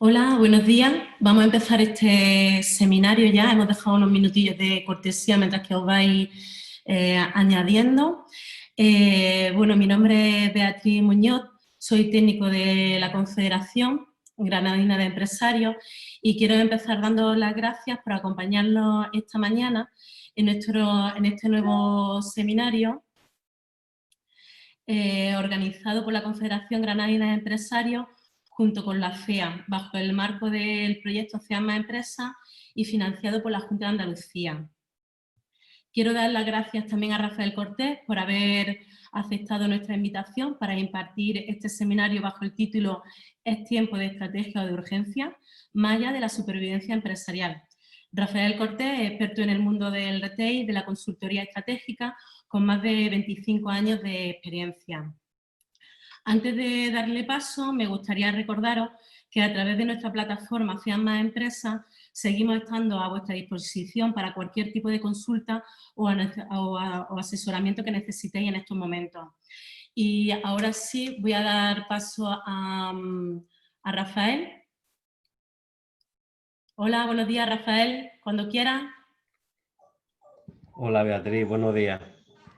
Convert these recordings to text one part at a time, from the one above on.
Hola, buenos días. Vamos a empezar este seminario ya. Hemos dejado unos minutillos de cortesía mientras que os vais añadiendo. Bueno, mi nombre es Beatriz Muñoz, soy técnico de la Confederación Granadina de Empresarios y quiero empezar dando las gracias por acompañarnos esta mañana en este nuevo seminario organizado por la Confederación Granadina de Empresarios junto con la FEA, bajo el marco del proyecto CEA Más Empresas y financiado por la Junta de Andalucía. Quiero dar las gracias también a Rafael Cortés por haber aceptado nuestra invitación para impartir este seminario bajo el título «Es tiempo de estrategia o de urgencia, más allá de la supervivencia empresarial». Rafael Cortés es experto en el mundo del retail, de la consultoría estratégica, con más de 25 años de experiencia. Antes de darle paso, me gustaría recordaros que a través de nuestra plataforma CEA Más Empresas seguimos estando a vuestra disposición para cualquier tipo de consulta o asesoramiento que necesitéis en estos momentos. Y ahora sí, voy a dar paso a Rafael. Hola, buenos días, Rafael, cuando quieras. Hola Beatriz, buenos días.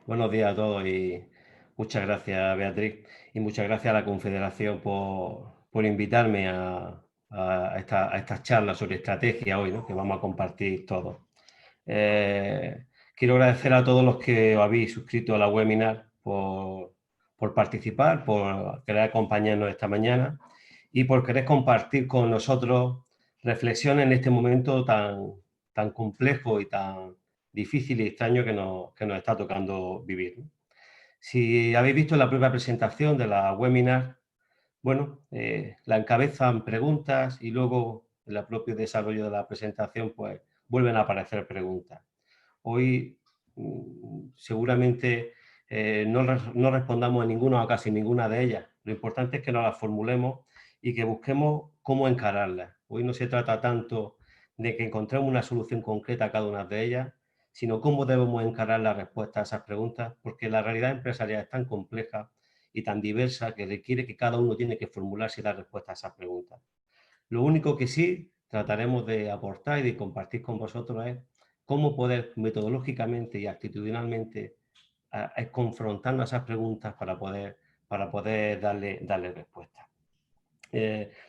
Buenos días a todos y muchas gracias Beatriz y muchas gracias a la Confederación por invitarme a estas charlas sobre estrategia hoy, ¿no? Que vamos a compartir todos. Quiero agradecer a todos los que os habéis suscrito a la webinar por participar, por querer acompañarnos esta mañana y por querer compartir con nosotros reflexiones en este momento tan complejo y tan difícil y extraño que nos está tocando vivir. Si habéis visto la propia presentación de la webinar, bueno, la encabezan preguntas y luego en el propio desarrollo de la presentación pues vuelven a aparecer preguntas. Hoy seguramente no respondamos a ninguna o casi ninguna de ellas. Lo importante es que nos las formulemos y que busquemos cómo encararlas. Hoy no se trata tanto de que encontremos una solución concreta a cada una de ellas, sino cómo debemos encarar la respuesta a esas preguntas, porque la realidad empresarial es tan compleja y tan diversa que requiere que cada uno tiene que formularse y dar respuesta a esas preguntas. Lo único que sí trataremos de aportar y de compartir con vosotros es cómo poder metodológicamente y actitudinalmente confrontando esas preguntas para poder darle respuesta.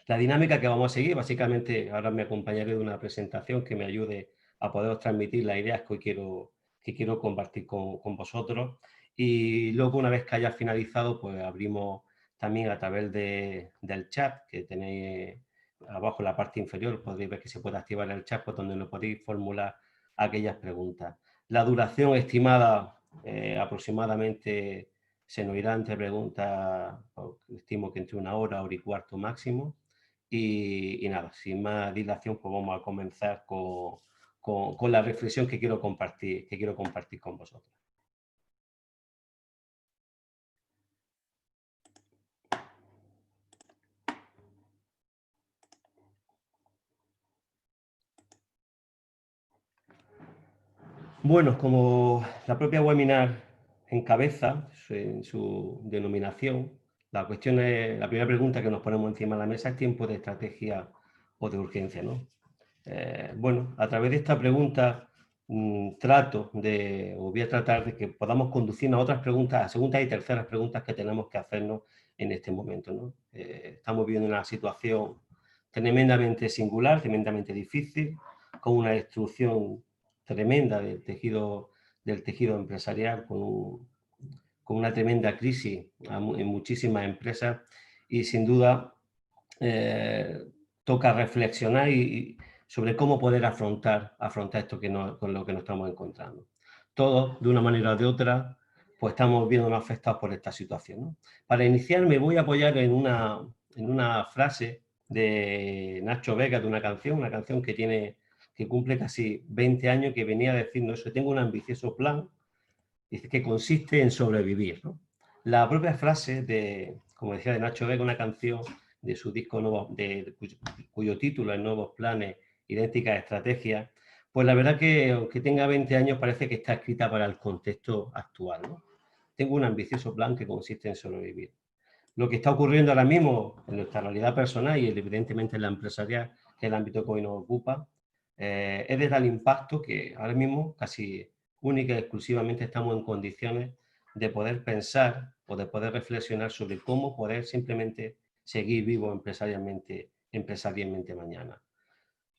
La dinámica que vamos a seguir, básicamente ahora me acompañaré de una presentación que me ayude a poderos transmitir las ideas que hoy quiero compartir con vosotros, y luego una vez que haya finalizado pues abrimos también a través del chat que tenéis abajo en la parte inferior, podéis ver que se puede activar el chat pues, donde nos podéis formular aquellas preguntas. La duración estimada aproximadamente se nos irá entre preguntas, estimo que entre 1 hora y cuarto máximo. Y nada, sin más dilación, pues vamos a comenzar con la reflexión que quiero compartir con vosotros. Bueno, como la propia webinar encabeza en su denominación, la primera pregunta que nos ponemos encima de la mesa es ¿tiempo de estrategia o de urgencia, ¿no? Bueno, a través de esta pregunta voy a tratar de que podamos conducirnos a otras preguntas, a segundas y terceras preguntas que tenemos que hacernos en este momento, ¿no? Estamos viviendo una situación tremendamente singular, tremendamente difícil, con una destrucción tremenda del tejido empresarial, con una tremenda crisis en muchísimas empresas y sin duda toca reflexionar sobre cómo poder afrontar esto con lo que nos estamos encontrando. Todos, de una manera o de otra, pues estamos viéndonos afectados por esta situación, ¿no? Para iniciar me voy a apoyar en una frase de Nacho Vega, de una canción que cumple casi 20 años, que venía diciendo eso: tengo un ambicioso plan, dice, que consiste en sobrevivir, ¿no? La propia frase como decía, de Nacho Vega, una canción de su disco cuyo título es Nuevos Planes, Idénticas Estrategias, pues la verdad que aunque tenga 20 años parece que está escrita para el contexto actual, ¿no? Tengo un ambicioso plan que consiste en sobrevivir. Lo que está ocurriendo ahora mismo en nuestra realidad personal y evidentemente en la empresarial, que es el ámbito que hoy nos ocupa, es de tal impacto que ahora mismo casi única y exclusivamente estamos en condiciones de poder pensar o de poder reflexionar sobre cómo poder simplemente seguir vivo empresarialmente mañana.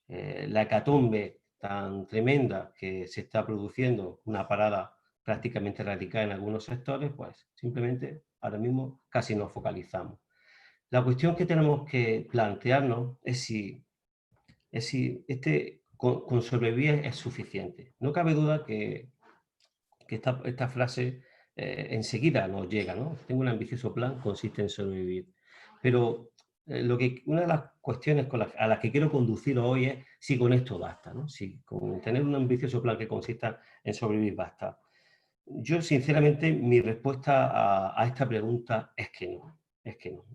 La hecatombe tan tremenda que se está produciendo, una parada prácticamente radical en algunos sectores, pues simplemente ahora mismo casi nos focalizamos. La cuestión que tenemos que plantearnos es si con sobrevivir es suficiente. No cabe duda que esta frase enseguida nos llega, ¿no? Tengo un ambicioso plan, consiste en sobrevivir. Pero una de las cuestiones a las que quiero conducir hoy es si con esto basta, ¿no? Si con tener un ambicioso plan que consista en sobrevivir basta. Yo, sinceramente, mi respuesta a esta pregunta es que no. Es que no.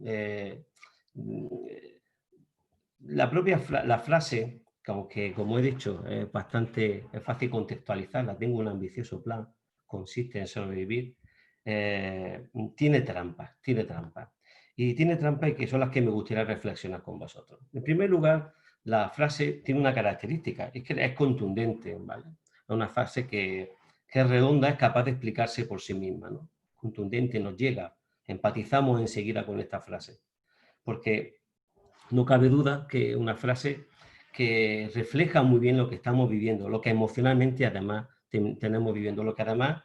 La frase, aunque como he dicho, es fácil contextualizarla, tengo un ambicioso plan, consiste en sobrevivir, tiene trampas. Y tiene trampas y que son las que me gustaría reflexionar con vosotros. En primer lugar, la frase tiene una característica, es que es contundente, ¿vale? Es una frase que es redonda, es capaz de explicarse por sí misma, ¿no? Contundente, nos llega, empatizamos enseguida con esta frase. Porque no cabe duda que una frase que refleja muy bien lo que estamos viviendo, lo que emocionalmente además tenemos viviendo, lo que además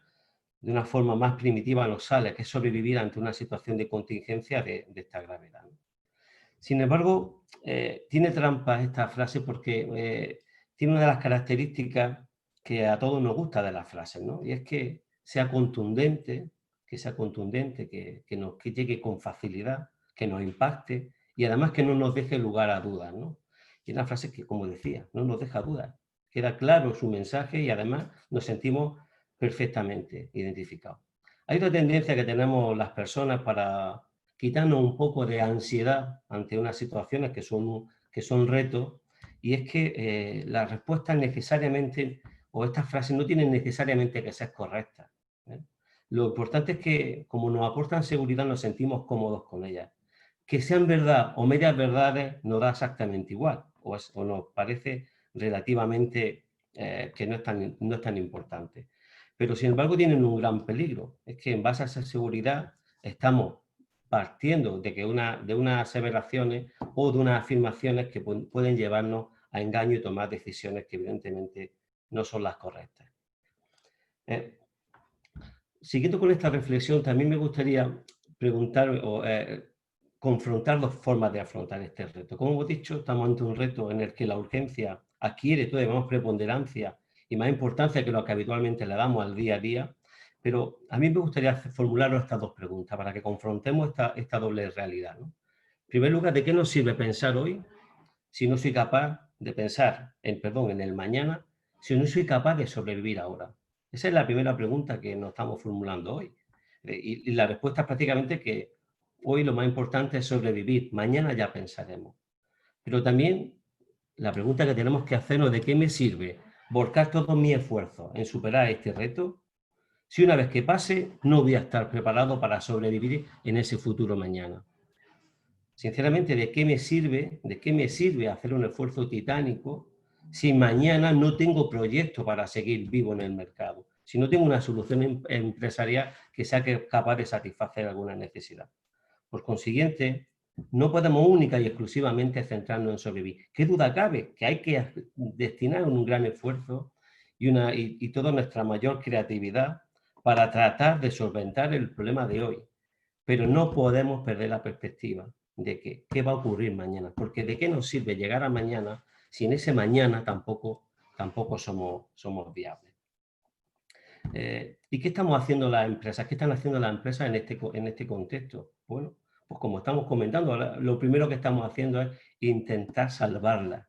de una forma más primitiva nos sale, que es sobrevivir ante una situación de contingencia de esta gravedad. Sin embargo, tiene trampas esta frase porque tiene una de las características que a todos nos gusta de las frases, ¿no? Y es que sea contundente, que llegue con facilidad, que nos impacte y además que no nos deje lugar a dudas, ¿no? Y es una frase que, como decía, no nos deja dudas. Queda claro su mensaje y además nos sentimos perfectamente identificados. Hay otra tendencia que tenemos las personas para quitarnos un poco de ansiedad ante unas situaciones que son retos, y es que las respuestas necesariamente, o estas frases no tienen necesariamente que ser correctas. Lo importante es que, como nos aportan seguridad, nos sentimos cómodos con ellas. Que sean verdad o medias verdades nos da exactamente igual, o nos parece relativamente que no es tan importante. Pero, sin embargo, tienen un gran peligro. Es que en base a esa seguridad estamos partiendo de unas aseveraciones o de unas afirmaciones que pueden llevarnos a engaño y tomar decisiones que evidentemente no son las correctas. Siguiendo con esta reflexión, también me gustaría preguntar o confrontar dos formas de afrontar este reto. Como hemos dicho, estamos ante un reto en el que la urgencia adquiere todavía más preponderancia y más importancia que lo que habitualmente le damos al día a día, pero a mí me gustaría formularos estas dos preguntas para que confrontemos esta doble realidad, ¿no? En primer lugar, ¿de qué nos sirve pensar hoy si no soy capaz de pensar en el mañana, si no soy capaz de sobrevivir ahora? Esa es la primera pregunta que nos estamos formulando hoy. Y la respuesta es prácticamente que hoy lo más importante es sobrevivir, mañana ya pensaremos. Pero también la pregunta que tenemos que hacernos es ¿de qué me sirve volcar todo mi esfuerzo en superar este reto si una vez que pase no voy a estar preparado para sobrevivir en ese futuro mañana? Sinceramente, ¿de qué me sirve hacer un esfuerzo titánico si mañana no tengo proyecto para seguir vivo en el mercado? Si no tengo una solución empresarial que sea capaz de satisfacer alguna necesidad. Por consiguiente, no podemos única y exclusivamente centrarnos en sobrevivir. ¿Qué duda cabe? Que hay que destinar un gran esfuerzo y toda nuestra mayor creatividad para tratar de solventar el problema de hoy. Pero no podemos perder la perspectiva de que qué va a ocurrir mañana, porque de qué nos sirve llegar a mañana si en ese mañana tampoco somos viables. ¿Y qué estamos haciendo las empresas? ¿Qué están haciendo las empresas en este contexto? Bueno, pues como estamos comentando, lo primero que estamos haciendo es intentar salvarla.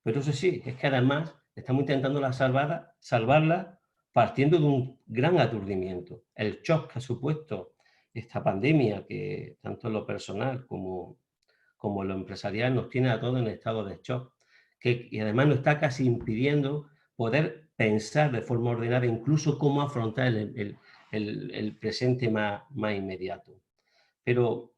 Pero eso sí, es que además estamos intentando salvarla partiendo de un gran aturdimiento. El shock que ha supuesto esta pandemia, que tanto en lo personal como en lo empresarial nos tiene a todos en estado de shock, y además nos está casi impidiendo poder pensar de forma ordenada incluso cómo afrontar el presente más inmediato. Pero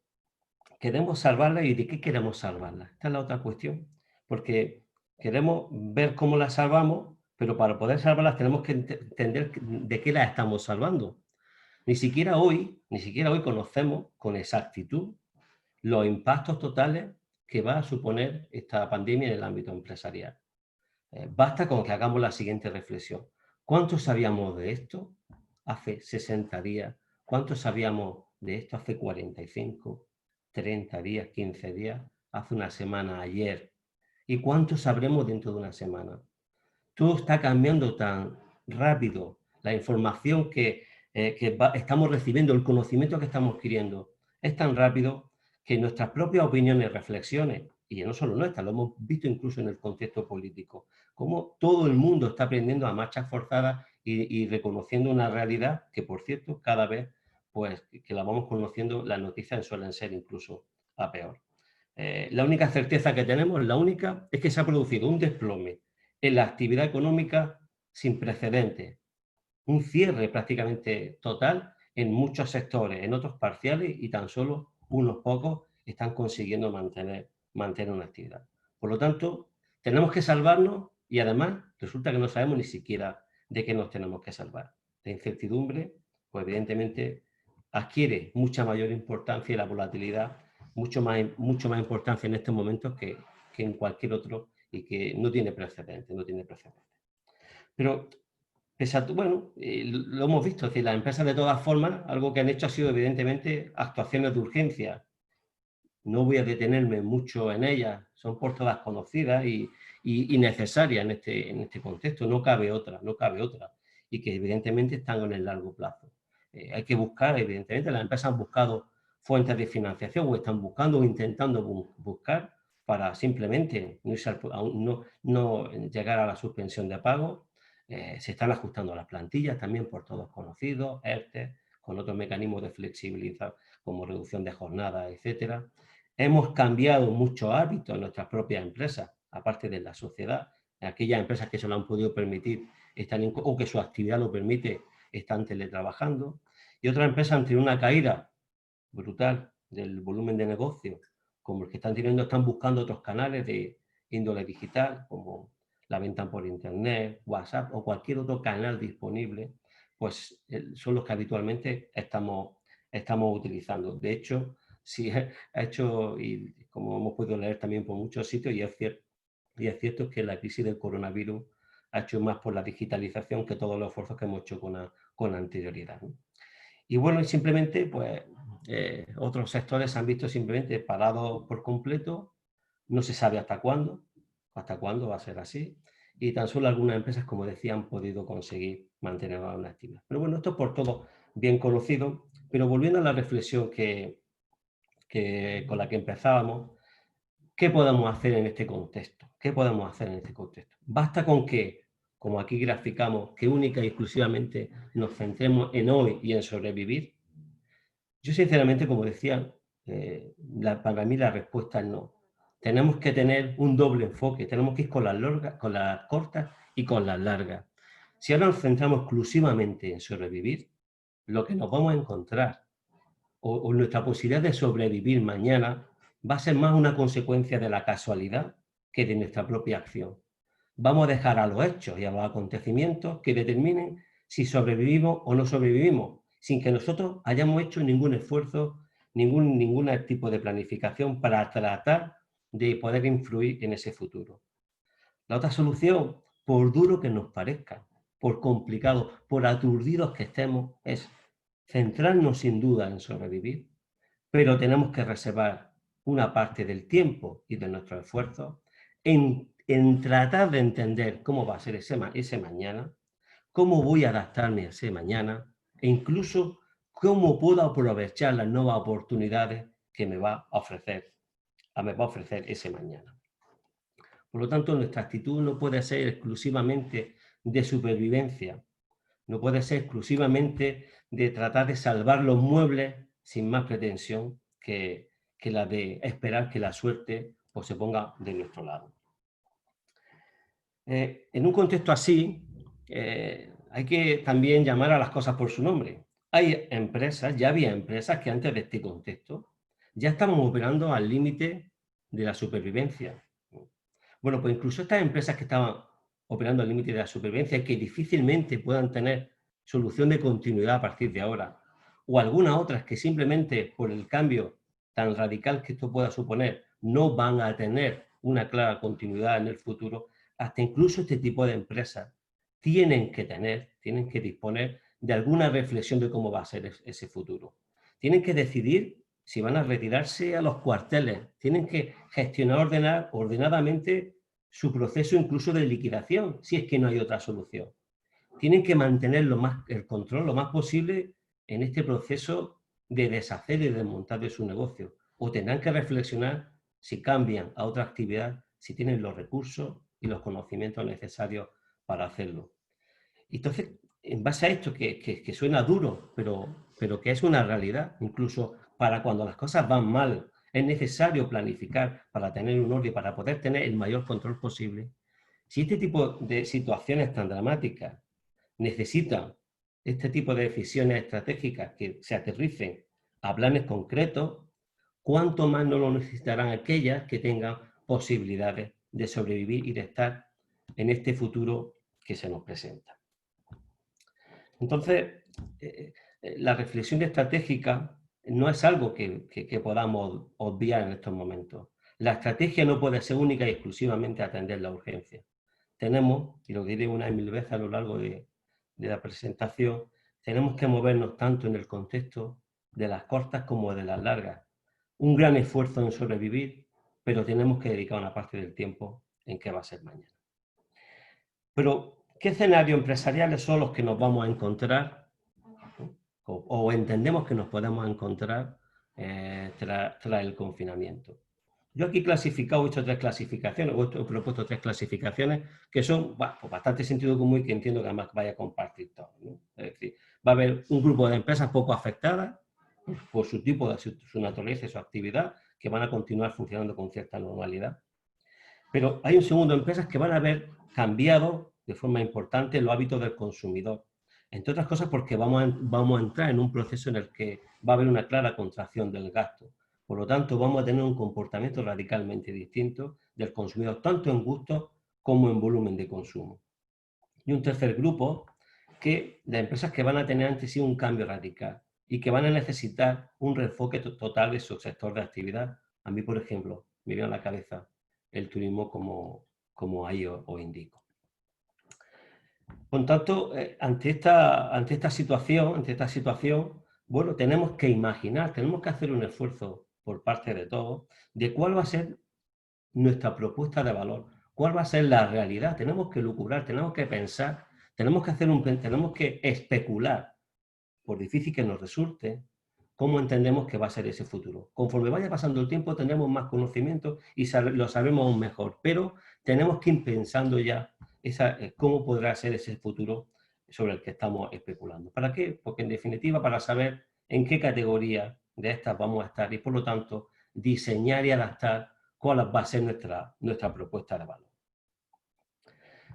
queremos salvarlas y de qué queremos salvarlas. Esta es la otra cuestión, porque queremos ver cómo las salvamos, pero para poder salvarlas tenemos que entender de qué las estamos salvando. Ni siquiera hoy conocemos con exactitud los impactos totales que va a suponer esta pandemia en el ámbito empresarial. Basta con que hagamos la siguiente reflexión. ¿Cuánto sabíamos de esto hace 60 días? ¿Cuánto sabíamos de esto hace 45, 30 días, 15 días, hace una semana, ayer? ¿Y cuánto sabremos dentro de una semana? Todo está cambiando tan rápido. La información que estamos recibiendo, el conocimiento que estamos adquiriendo, es tan rápido que nuestras propias opiniones, reflexiones, y no solo nuestras, lo hemos visto incluso en el contexto político, como todo el mundo está aprendiendo a marchas forzadas y reconociendo una realidad que, por cierto, cada vez pues, que la vamos conociendo, las noticias suelen ser incluso a peor. La única certeza que tenemos, la única, es que se ha producido un desplome en la actividad económica sin precedentes, un cierre prácticamente total en muchos sectores, en otros parciales, y tan solo unos pocos están consiguiendo mantener una actividad. Por lo tanto, tenemos que salvarnos y además resulta que no sabemos ni siquiera de qué nos tenemos que salvar. La incertidumbre, pues evidentemente adquiere mucha mayor importancia y la volatilidad mucho más importancia en estos momentos que en cualquier otro y que no tiene precedentes, Pero pese a bueno, lo hemos visto, es decir, las empresas de todas formas, algo que han hecho ha sido evidentemente actuaciones de urgencia. No voy a detenerme mucho en ellas, son por todas conocidas y necesarias en este contexto, no cabe otra, y que evidentemente están en el largo plazo. Hay que buscar, evidentemente, las empresas han buscado fuentes de financiación o están buscando o intentando buscar para simplemente no llegar a la suspensión de pago. Se están ajustando las plantillas también por todos conocidos, ERTE, con otros mecanismos de flexibilidad como reducción de jornada, etcétera. Hemos cambiado muchos hábitos en nuestras propias empresas, aparte de la sociedad. Aquellas empresas que se lo han podido permitir o que su actividad lo permite, están teletrabajando. Y otras empresas han tenido una caída brutal del volumen de negocio, como el que están teniendo, están buscando otros canales de índole digital, como la venta por internet, WhatsApp o cualquier otro canal disponible, pues son los que habitualmente estamos utilizando. De hecho, sí ha hecho, y como hemos podido leer también por muchos sitios, y es cierto que la crisis del coronavirus ha hecho más por la digitalización que todos los esfuerzos que hemos hecho con anterioridad, ¿no? Y bueno, simplemente, pues, otros sectores se han visto simplemente parados por completo, no se sabe hasta cuándo va a ser así, y tan solo algunas empresas, como decía, han podido conseguir mantener una actividad. Pero bueno, esto es por todo bien conocido, pero volviendo a la reflexión con la que empezábamos, ¿qué podemos hacer en este contexto? Basta con que, como aquí graficamos, que única y exclusivamente nos centremos en hoy y en sobrevivir. Yo sinceramente, como decía, para mí la respuesta es no. Tenemos que tener un doble enfoque, tenemos que ir con las cortas y con las largas. Si ahora nos centramos exclusivamente en sobrevivir, lo que nos vamos a encontrar o nuestra posibilidad de sobrevivir mañana va a ser más una consecuencia de la casualidad que de nuestra propia acción. Vamos a dejar a los hechos y a los acontecimientos que determinen si sobrevivimos o no sobrevivimos, sin que nosotros hayamos hecho ningún esfuerzo, ningún tipo de planificación para tratar de poder influir en ese futuro. La otra solución, por duro que nos parezca, por complicado, por aturdidos que estemos, es centrarnos sin duda en sobrevivir, pero tenemos que reservar una parte del tiempo y de nuestro esfuerzo en tratar de entender cómo va a ser ese mañana, cómo voy a adaptarme a ese mañana e incluso cómo puedo aprovechar las nuevas oportunidades que me va a ofrecer ese mañana. Por lo tanto, nuestra actitud no puede ser exclusivamente de supervivencia, no puede ser exclusivamente de tratar de salvar los muebles sin más pretensión que la de esperar que la suerte pues, se ponga de nuestro lado. En un contexto así, hay que también llamar a las cosas por su nombre. Hay empresas, ya había empresas que antes de este contexto ya estamos operando al límite de la supervivencia. Bueno, pues incluso estas empresas que estaban operando al límite de la supervivencia y que difícilmente puedan tener solución de continuidad a partir de ahora, o algunas otras que simplemente por el cambio tan radical que esto pueda suponer no van a tener una clara continuidad en el futuro, hasta incluso este tipo de empresas tienen que disponer de alguna reflexión de cómo va a ser ese futuro. Tienen que decidir si van a retirarse a los cuarteles, tienen que gestionar ordenadamente su proceso incluso de liquidación, si es que no hay otra solución. Tienen que mantener el control lo más posible en este proceso de deshacer y desmontar de su negocio, o tendrán que reflexionar si cambian a otra actividad, si tienen los recursos y los conocimientos necesarios para hacerlo. Entonces, en base a esto, que suena duro, pero que es una realidad, incluso para cuando las cosas van mal, es necesario planificar para tener un orden, para poder tener el mayor control posible. Si este tipo de situaciones tan dramáticas necesitan este tipo de decisiones estratégicas que se aterricen a planes concretos, ¿cuánto más no lo necesitarán aquellas que tengan posibilidades de sobrevivir y de estar en este futuro que se nos presenta? Entonces, la reflexión estratégica no es algo que podamos obviar en estos momentos. La estrategia no puede ser única y exclusivamente atender la urgencia. Tenemos, y lo diré una y mil veces a lo largo de la presentación, tenemos que movernos tanto en el contexto de las cortas como de las largas. Un gran esfuerzo en sobrevivir, pero tenemos que dedicar una parte del tiempo en qué va a ser mañana. Pero, ¿qué escenarios empresariales son los que nos vamos a encontrar o entendemos que nos podemos encontrar tras el confinamiento? Yo aquí he hecho tres clasificaciones, he propuesto tres clasificaciones que son pues bastante sentido común y que entiendo que además vaya a compartir todo, ¿no? Es decir, va a haber un grupo de empresas poco afectadas por su tipo, su naturaleza y su actividad, que van a continuar funcionando con cierta normalidad. Pero hay un segundo de empresas que van a haber cambiado de forma importante los hábitos del consumidor. Entre otras cosas porque vamos a entrar en un proceso en el que va a haber una clara contracción del gasto. Por lo tanto, vamos a tener un comportamiento radicalmente distinto del consumidor, tanto en gusto como en volumen de consumo. Y un tercer grupo, de empresas que van a tener ante sí un cambio radical y que van a necesitar un reenfoque total de su sector de actividad. A mí, por ejemplo, me viene a la cabeza el turismo como ahí os indico. Por tanto, ante esta situación, bueno, tenemos que imaginar, tenemos que hacer un esfuerzo por parte de todos de cuál va a ser nuestra propuesta de valor, cuál va a ser la realidad. Tenemos que lucubrar, tenemos que pensar, tenemos que especular, por difícil que nos resulte, cómo entendemos que va a ser ese futuro. Conforme vaya pasando el tiempo tendremos más conocimiento y lo sabemos aún mejor, pero tenemos que ir pensando ya cómo podrá ser ese futuro sobre el que estamos especulando. ¿Para qué? Porque en definitiva para saber en qué categoría de estas vamos a estar y por lo tanto diseñar y adaptar cuál va a ser nuestra propuesta de valor.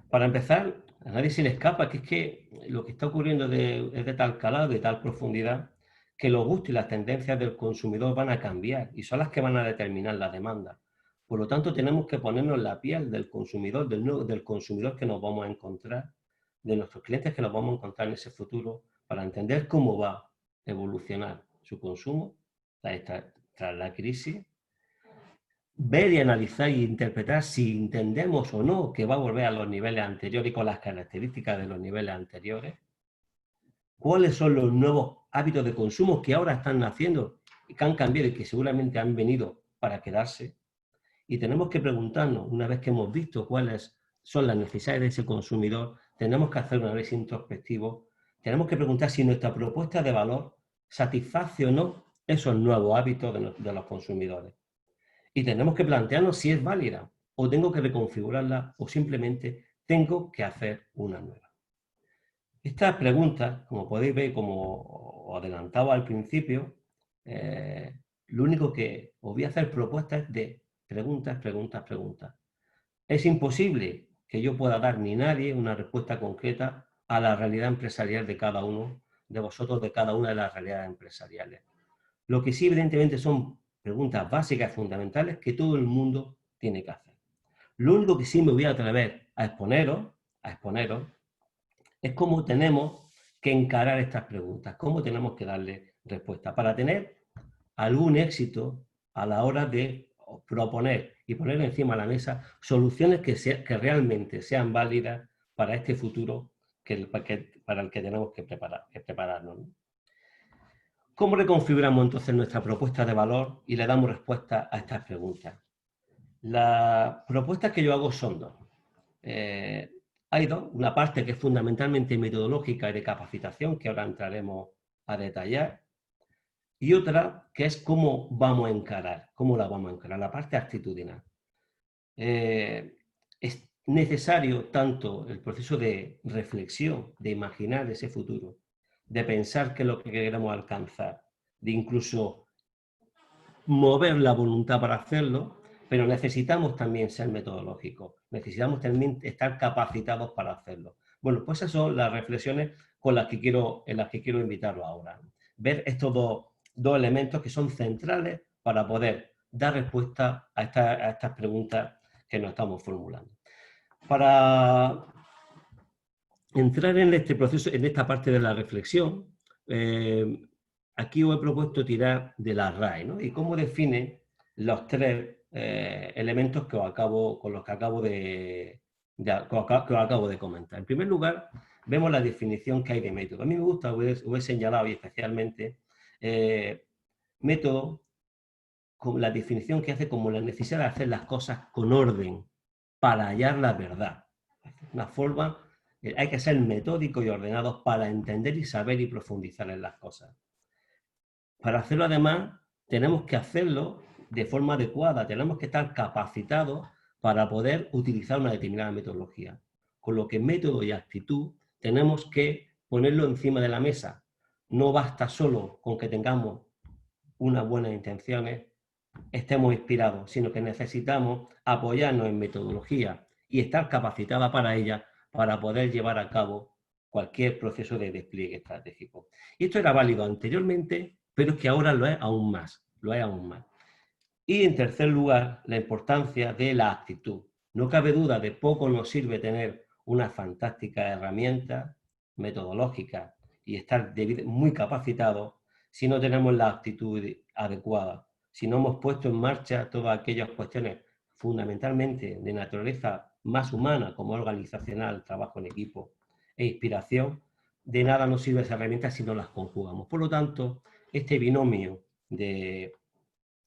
Para empezar, a nadie se le escapa que es que lo que está ocurriendo es de tal calado, de tal profundidad, que los gustos y las tendencias del consumidor van a cambiar y son las que van a determinar la demanda. Por lo tanto, tenemos que ponernos en la piel del consumidor, del consumidor que nos vamos a encontrar, de nuestros clientes que nos vamos a encontrar en ese futuro, para entender cómo va a evolucionar su consumo tras la crisis, ver y analizar y interpretar si entendemos o no que va a volver a los niveles anteriores y con las características de los niveles anteriores, cuáles son los nuevos hábitos de consumo que ahora están naciendo y que han cambiado y que seguramente han venido para quedarse. Y tenemos que preguntarnos, una vez que hemos visto cuáles son las necesidades de ese consumidor, tenemos que hacer un análisis introspectivo, tenemos que preguntar si nuestra propuesta de valor satisface o no esos nuevos hábitos de los consumidores. Y tenemos que plantearnos si es válida o tengo que reconfigurarla o simplemente tengo que hacer una nueva. Estas preguntas, como podéis ver, como os adelantaba al principio, lo único que os voy a hacer propuestas de preguntas. Es imposible que yo pueda dar ni nadie una respuesta concreta a la realidad empresarial de cada uno de vosotros, de cada una de las realidades empresariales. Lo que sí, evidentemente, son preguntas básicas y fundamentales que todo el mundo tiene que hacer. Lo único que sí me voy a atrever a exponeros es cómo tenemos que encarar estas preguntas, cómo tenemos que darle respuesta para tener algún éxito a la hora de proponer y poner encima de la mesa soluciones que realmente sean válidas para este futuro para el que tenemos que prepararnos, ¿no? ¿Cómo reconfiguramos entonces nuestra propuesta de valor y le damos respuesta a estas preguntas? Las propuestas que yo hago son dos. Hay dos, una parte que es fundamentalmente metodológica y de capacitación, que ahora entraremos a detallar, y otra que es cómo vamos a encarar, la parte actitudinal. Es necesario tanto el proceso de reflexión, de imaginar ese futuro, de pensar qué es lo que queremos alcanzar, de incluso mover la voluntad para hacerlo, pero necesitamos también ser metodológicos, necesitamos también estar capacitados para hacerlo. Bueno, pues esas son las reflexiones en las que quiero invitarlo ahora. Ver estos dos elementos que son centrales para poder dar respuesta a estas preguntas que nos estamos formulando. Para entrar en este proceso, en esta parte de la reflexión, aquí os he propuesto tirar de la RAE, ¿no? Y cómo define los tres elementos con los que acabo de comentar. En primer lugar, vemos la definición que hay de método. A mí me gusta, os he señalado y especialmente método, con la definición que hace como la necesidad de hacer las cosas con orden para hallar la verdad. Una forma, hay que ser metódicos y ordenados para entender y saber y profundizar en las cosas. Para hacerlo, además, tenemos que hacerlo de forma adecuada, tenemos que estar capacitados para poder utilizar una determinada metodología. Con lo que método y actitud tenemos que ponerlo encima de la mesa. No basta solo con que tengamos unas buenas intenciones, estemos inspirados, sino que necesitamos apoyarnos en metodología y estar capacitada para ella para poder llevar a cabo cualquier proceso de despliegue estratégico. Y esto era válido anteriormente, pero es que ahora lo es aún más, Y en tercer lugar, la importancia de la actitud. No cabe duda, de poco nos sirve tener una fantástica herramienta metodológica y estar muy capacitados si no tenemos la actitud adecuada, si no hemos puesto en marcha todas aquellas cuestiones fundamentalmente de naturaleza más humana, como organizacional, trabajo en equipo e inspiración. De nada nos sirve esa herramienta si no las conjugamos. Por lo tanto, este binomio de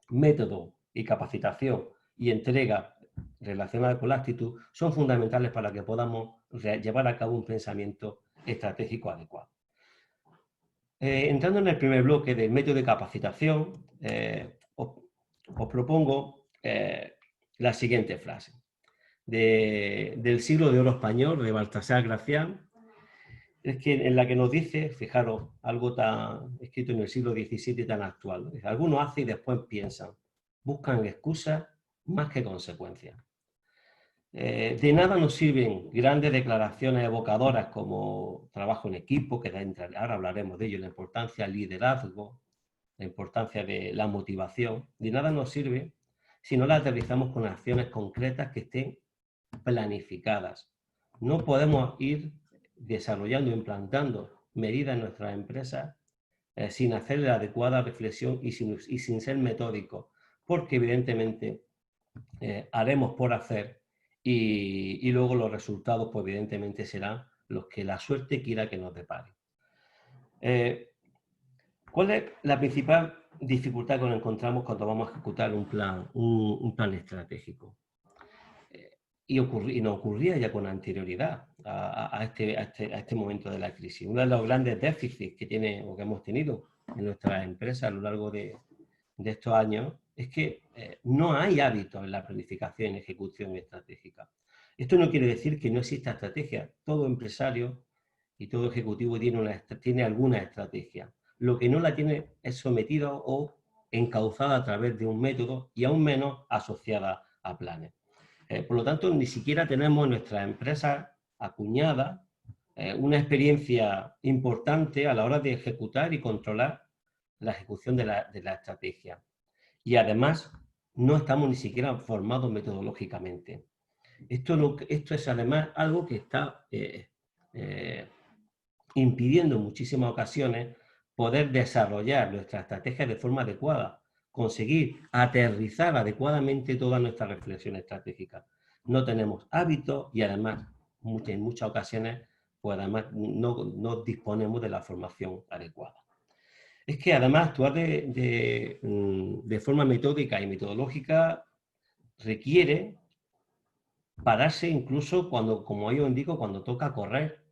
método y capacitación y entrega relacionada con la actitud son fundamentales para que podamos llevar a cabo un pensamiento estratégico adecuado. Entrando en el primer bloque del método de capacitación, os propongo la siguiente frase. Del siglo de oro español, de Baltasar Gracián, en la que nos dice, fijaros, algo tan escrito en el siglo XVII tan actual. Algunos hacen y después piensan, buscan excusas más que consecuencias. De nada nos sirven grandes declaraciones evocadoras como trabajo en equipo, que ahora hablaremos de ello, la importancia del liderazgo, la importancia de la motivación. De nada nos sirve si no la aterrizamos con acciones concretas que estén planificadas. No podemos ir desarrollando, implantando medidas en nuestras empresas sin hacer la adecuada reflexión y sin ser metódicos, porque evidentemente haremos por hacer y luego los resultados pues evidentemente serán los que la suerte quiera que nos depare. ¿Cuál es la principal dificultad que nos encontramos cuando vamos a ejecutar un plan estratégico? Y nos ocurría ya con anterioridad a este momento de la crisis. Uno de los grandes déficits que hemos tenido en nuestras empresas a lo largo de estos años es que no hay hábitos en la planificación y ejecución estratégica. Esto no quiere decir que no exista estrategia. Todo empresario y todo ejecutivo tiene alguna estrategia. Lo que no la tiene es sometida o encauzada a través de un método y aún menos asociada a planes. Por lo tanto, ni siquiera tenemos en nuestras empresas acuñada una experiencia importante a la hora de ejecutar y controlar la ejecución de la estrategia. y además no estamos ni siquiera formados metodológicamente. Esto es además algo que está impidiendo en muchísimas ocasiones poder desarrollar nuestra estrategia de forma adecuada, conseguir aterrizar adecuadamente toda nuestra reflexión estratégica. No tenemos hábitos y además en muchas ocasiones pues además no disponemos de la formación adecuada. Es que además actuar de forma metódica y metodológica requiere pararse incluso cuando, como yo indico, cuando toca correr.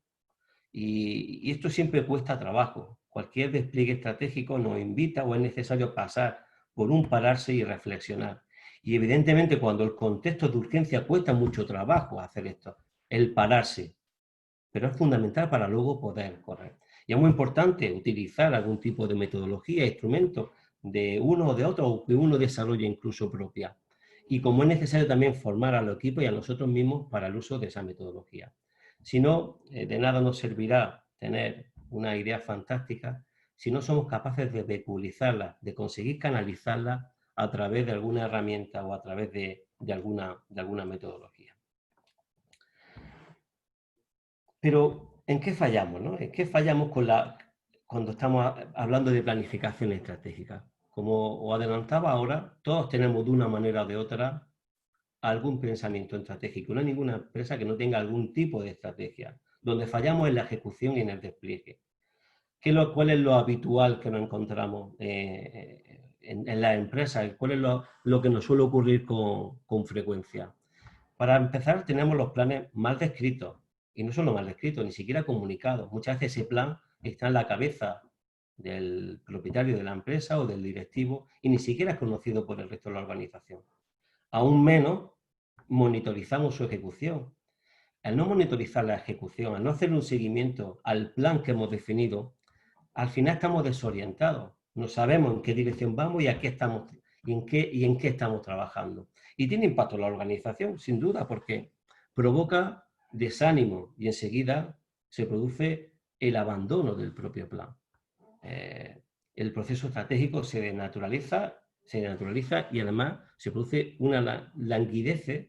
Y esto siempre cuesta trabajo. Cualquier despliegue estratégico nos invita o es necesario pasar por un pararse y reflexionar. Y evidentemente cuando el contexto de urgencia cuesta mucho trabajo hacer esto, el pararse. Pero es fundamental para luego poder correr. Y es muy importante utilizar algún tipo de metodología, instrumentos de uno o de otro, o que uno desarrolle incluso propia. Y como es necesario también formar al equipo y a nosotros mismos para el uso de esa metodología. Si no, de nada nos servirá tener una idea fantástica si no somos capaces de vehiculizarla, de conseguir canalizarla a través de alguna herramienta o a través de alguna metodología. Pero, ¿en qué fallamos, no? ¿En qué fallamos cuando estamos hablando de planificación estratégica? Como os adelantaba ahora, todos tenemos de una manera o de otra algún pensamiento estratégico. No hay ninguna empresa que no tenga algún tipo de estrategia. Donde fallamos en la ejecución y en el despliegue. ¿Cuál es lo habitual que nos encontramos en las empresas? ¿Cuál es lo que nos suele ocurrir con frecuencia? Para empezar, tenemos los planes mal descritos. Y no solo mal descritos, ni siquiera comunicados. Muchas veces ese plan está en la cabeza del propietario de la empresa o del directivo y ni siquiera es conocido por el resto de la organización. Aún menos monitorizamos su ejecución. Al no monitorizar la ejecución, al no hacer un seguimiento al plan que hemos definido, al final estamos desorientados. No sabemos en qué dirección vamos y en qué estamos trabajando. Y tiene impacto en la organización, sin duda, porque provoca desánimo y enseguida se produce el abandono del propio plan. El proceso estratégico se naturaliza y además se produce una languidez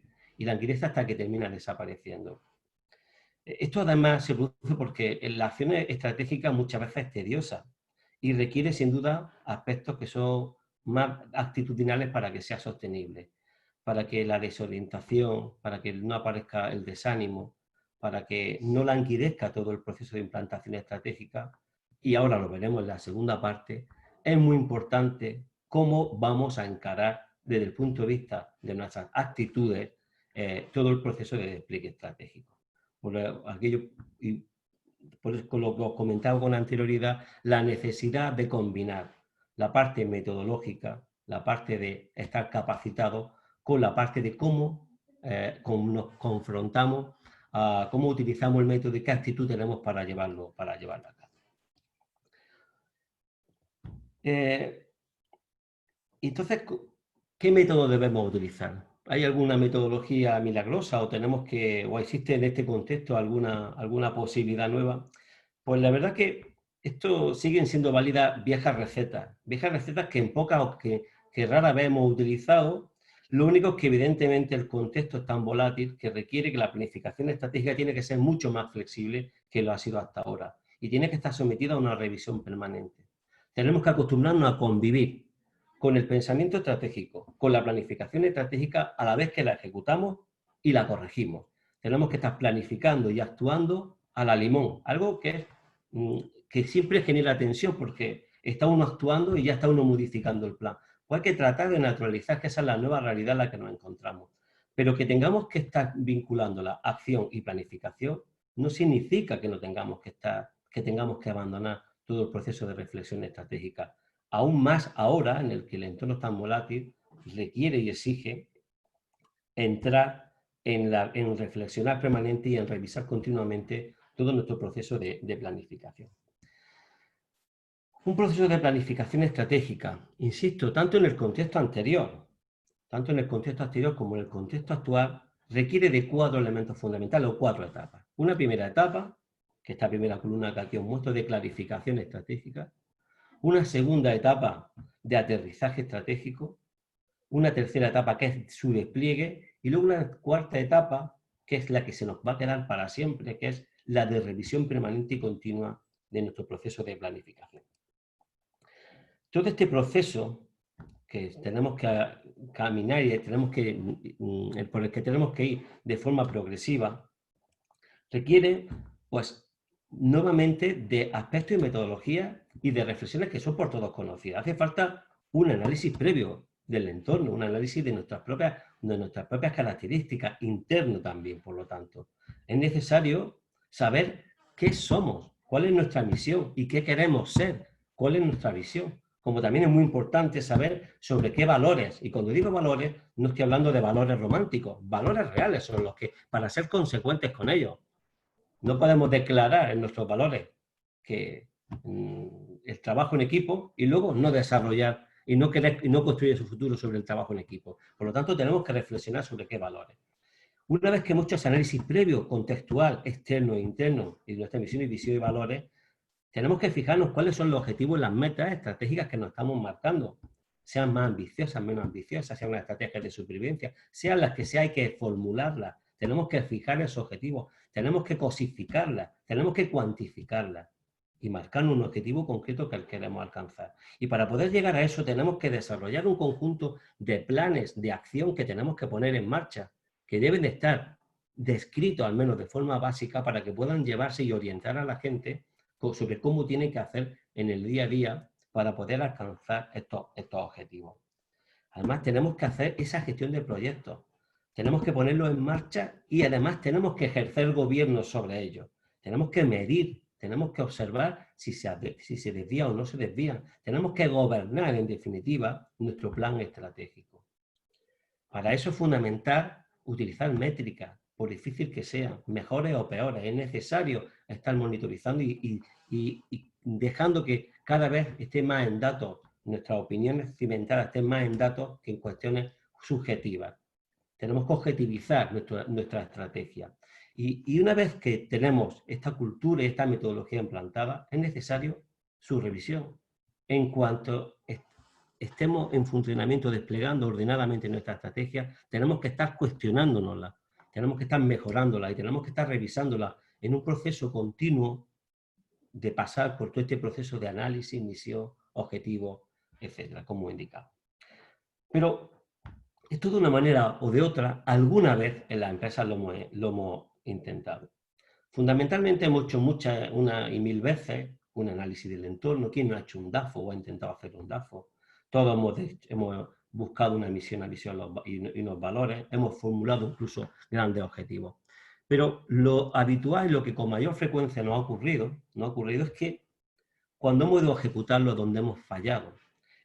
hasta que termina desapareciendo. Esto además se produce porque la acción estratégica muchas veces es tediosa y requiere sin duda aspectos que son más actitudinales para que sea sostenible, para que la desorientación, para que no aparezca el desánimo, para que no languidezca todo el proceso de implantación estratégica. Y ahora lo veremos en la segunda parte, es muy importante cómo vamos a encarar desde el punto de vista de nuestras actitudes todo el proceso de despliegue estratégico. Por aquello, y por lo que os comentaba con anterioridad, la necesidad de combinar la parte metodológica, la parte de estar capacitados, con la parte de cómo nos confrontamos, cómo utilizamos el método y qué actitud tenemos para llevarlo a cabo. Entonces, ¿qué método debemos utilizar? ¿Hay alguna metodología milagrosa o existe en este contexto alguna posibilidad nueva? Pues la verdad que esto siguen siendo válidas viejas recetas que rara vez hemos utilizado. Lo único es que evidentemente el contexto es tan volátil que requiere que la planificación estratégica tiene que ser mucho más flexible que lo ha sido hasta ahora y tiene que estar sometida a una revisión permanente. Tenemos que acostumbrarnos a convivir con el pensamiento estratégico, con la planificación estratégica a la vez que la ejecutamos y la corregimos. Tenemos que estar planificando y actuando a la limón, algo que siempre genera tensión porque está uno actuando y ya está uno modificando el plan. Pues hay que tratar de naturalizar que esa es la nueva realidad en la que nos encontramos. Pero que tengamos que estar vinculando la acción y planificación no significa que no tengamos que abandonar todo el proceso de reflexión estratégica. Aún más ahora, en el que el entorno es tan volátil, requiere y exige entrar en reflexionar permanente y en revisar continuamente todo nuestro proceso de planificación. Un proceso de planificación estratégica, insisto, tanto en el contexto anterior como en el contexto actual, requiere de 4 elementos fundamentales o 4 etapas. Una primera etapa, que esta primera columna que aquí os muestro, de clarificación estratégica. Una segunda etapa de aterrizaje estratégico, una tercera etapa que es su despliegue y luego una cuarta etapa que es la que se nos va a quedar para siempre, que es la de revisión permanente y continua de nuestro proceso de planificación. Todo este proceso que tenemos que caminar y por el que tenemos que ir de forma progresiva, requiere, pues, nuevamente de aspectos y metodologías y de reflexiones que son por todos conocidas. Hace falta un análisis previo del entorno, un análisis de nuestras propias características, interno también, por lo tanto. Es necesario saber qué somos, cuál es nuestra misión y qué queremos ser, cuál es nuestra visión. Como también es muy importante saber sobre qué valores, y cuando digo valores, no estoy hablando de valores románticos, valores reales son los que, para ser consecuentes con ellos, no podemos declarar en nuestros valores que el trabajo en equipo y luego no desarrollar y no construir su futuro sobre el trabajo en equipo. Por lo tanto, tenemos que reflexionar sobre qué valores. Una vez que hemos hecho ese análisis previo, contextual, externo e interno, y nuestra misión y visión y valores, tenemos que fijarnos cuáles son los objetivos y las metas estratégicas que nos estamos marcando. Sean más ambiciosas, menos ambiciosas, sean unas estrategias de supervivencia, sean las que sea, hay que formularlas. Tenemos que fijar esos objetivos, tenemos que cosificarlas, tenemos que cuantificarlas y marcar un objetivo concreto que queremos alcanzar. Y para poder llegar a eso tenemos que desarrollar un conjunto de planes de acción que tenemos que poner en marcha, que deben de estar descritos al menos de forma básica para que puedan llevarse y orientar a la gente sobre cómo tiene que hacer en el día a día para poder alcanzar estos objetivos. Además, tenemos que hacer esa gestión de proyectos. Tenemos que ponerlos en marcha y además tenemos que ejercer gobierno sobre ellos. Tenemos que medir, tenemos que observar si se desvía o no se desvían. Tenemos que gobernar, en definitiva, nuestro plan estratégico. Para eso es fundamental utilizar métricas, por difícil que sean, mejores o peores. Es necesario estar monitorizando y dejando que cada vez esté más en datos, nuestras opiniones cimentadas estén más en datos que en cuestiones subjetivas. Tenemos que objetivizar nuestra estrategia. Y una vez que tenemos esta cultura y esta metodología implantada, es necesario su revisión. En cuanto estemos en funcionamiento, desplegando ordenadamente nuestra estrategia, tenemos que estar cuestionándonosla, tenemos que estar mejorándola y tenemos que estar revisándola en un proceso continuo de pasar por todo este proceso de análisis, misión, objetivo, etcétera, como he indicado. Pero esto de una manera o de otra, alguna vez en las empresas lo hemos intentado. Fundamentalmente hemos hecho una y mil veces un análisis del entorno. ¿Quién no ha hecho un DAFO o ha intentado hacer un DAFO? Todos hemos buscado una misión, y unos valores, hemos formulado incluso grandes objetivos. Pero lo habitual y lo que con mayor frecuencia nos ha ocurrido es que cuando hemos ido a ejecutarlo, donde hemos fallado,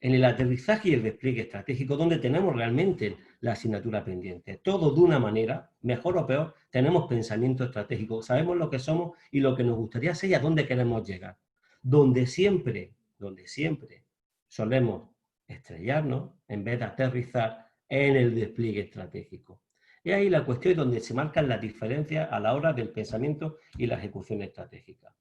en el aterrizaje y el despliegue estratégico, donde tenemos realmente la asignatura pendiente. Todo de una manera, mejor o peor, tenemos pensamiento estratégico, sabemos lo que somos y lo que nos gustaría ser y a dónde queremos llegar. Donde siempre solemos estrellarnos en vez de aterrizar en el despliegue estratégico. Y ahí la cuestión es donde se marcan las diferencias a la hora del pensamiento y la ejecución estratégica.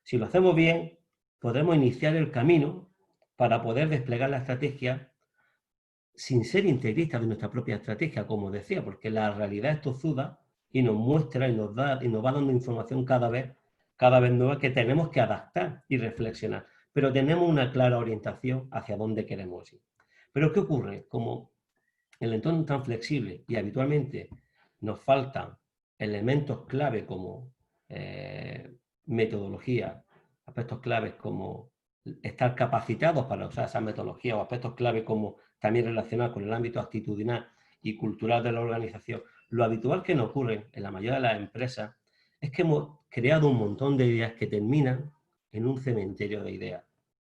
Si lo hacemos bien, podremos iniciar el camino para poder desplegar la estrategia sin ser integristas de nuestra propia estrategia, como decía, porque la realidad es tozuda y nos muestra y nos va dando información cada vez nueva que tenemos que adaptar y reflexionar. Pero tenemos una clara orientación hacia dónde queremos ir. Pero ¿qué ocurre? Como el entorno es tan flexible y habitualmente nos faltan elementos clave como metodología, aspectos claves como estar capacitados para usar esa metodología o aspectos clave como también relacionados con el ámbito actitudinal y cultural de la organización. Lo habitual que nos ocurre en la mayoría de las empresas es que hemos creado un montón de ideas que terminan en un cementerio de ideas.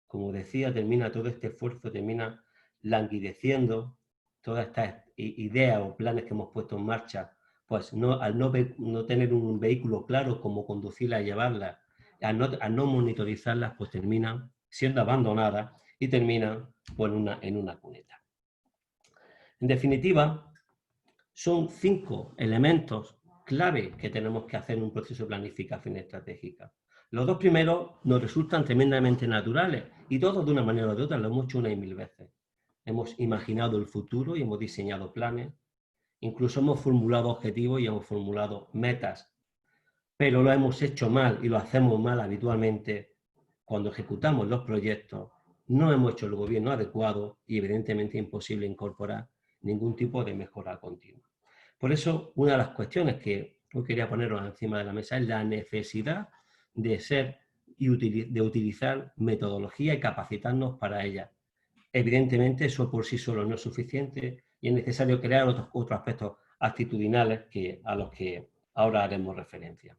Como decía, termina todo este esfuerzo, termina languideciendo todas estas ideas o planes que hemos puesto en marcha, pues al no tener un vehículo claro cómo conducirlas y llevarlas, al no monitorizarlas, pues terminan siendo abandonadas y terminan pues, en una cuneta. En definitiva, son 5 elementos clave que tenemos que hacer en un proceso de planificación estratégica. Los 2 primeros nos resultan tremendamente naturales y todos de una manera o de otra lo hemos hecho una y mil veces. hemos imaginado el futuro y hemos diseñado planes, incluso hemos formulado objetivos y hemos formulado metas, pero lo hemos hecho mal y lo hacemos mal habitualmente cuando ejecutamos los proyectos. No hemos hecho el gobierno adecuado y evidentemente es imposible incorporar ningún tipo de mejora continua. Por eso, una de las cuestiones que hoy quería poneros encima de la mesa es la necesidad de utilizar metodología y capacitarnos para ella. Evidentemente, eso por sí solo no es suficiente y es necesario crear otros aspectos actitudinales a los que ahora haremos referencia.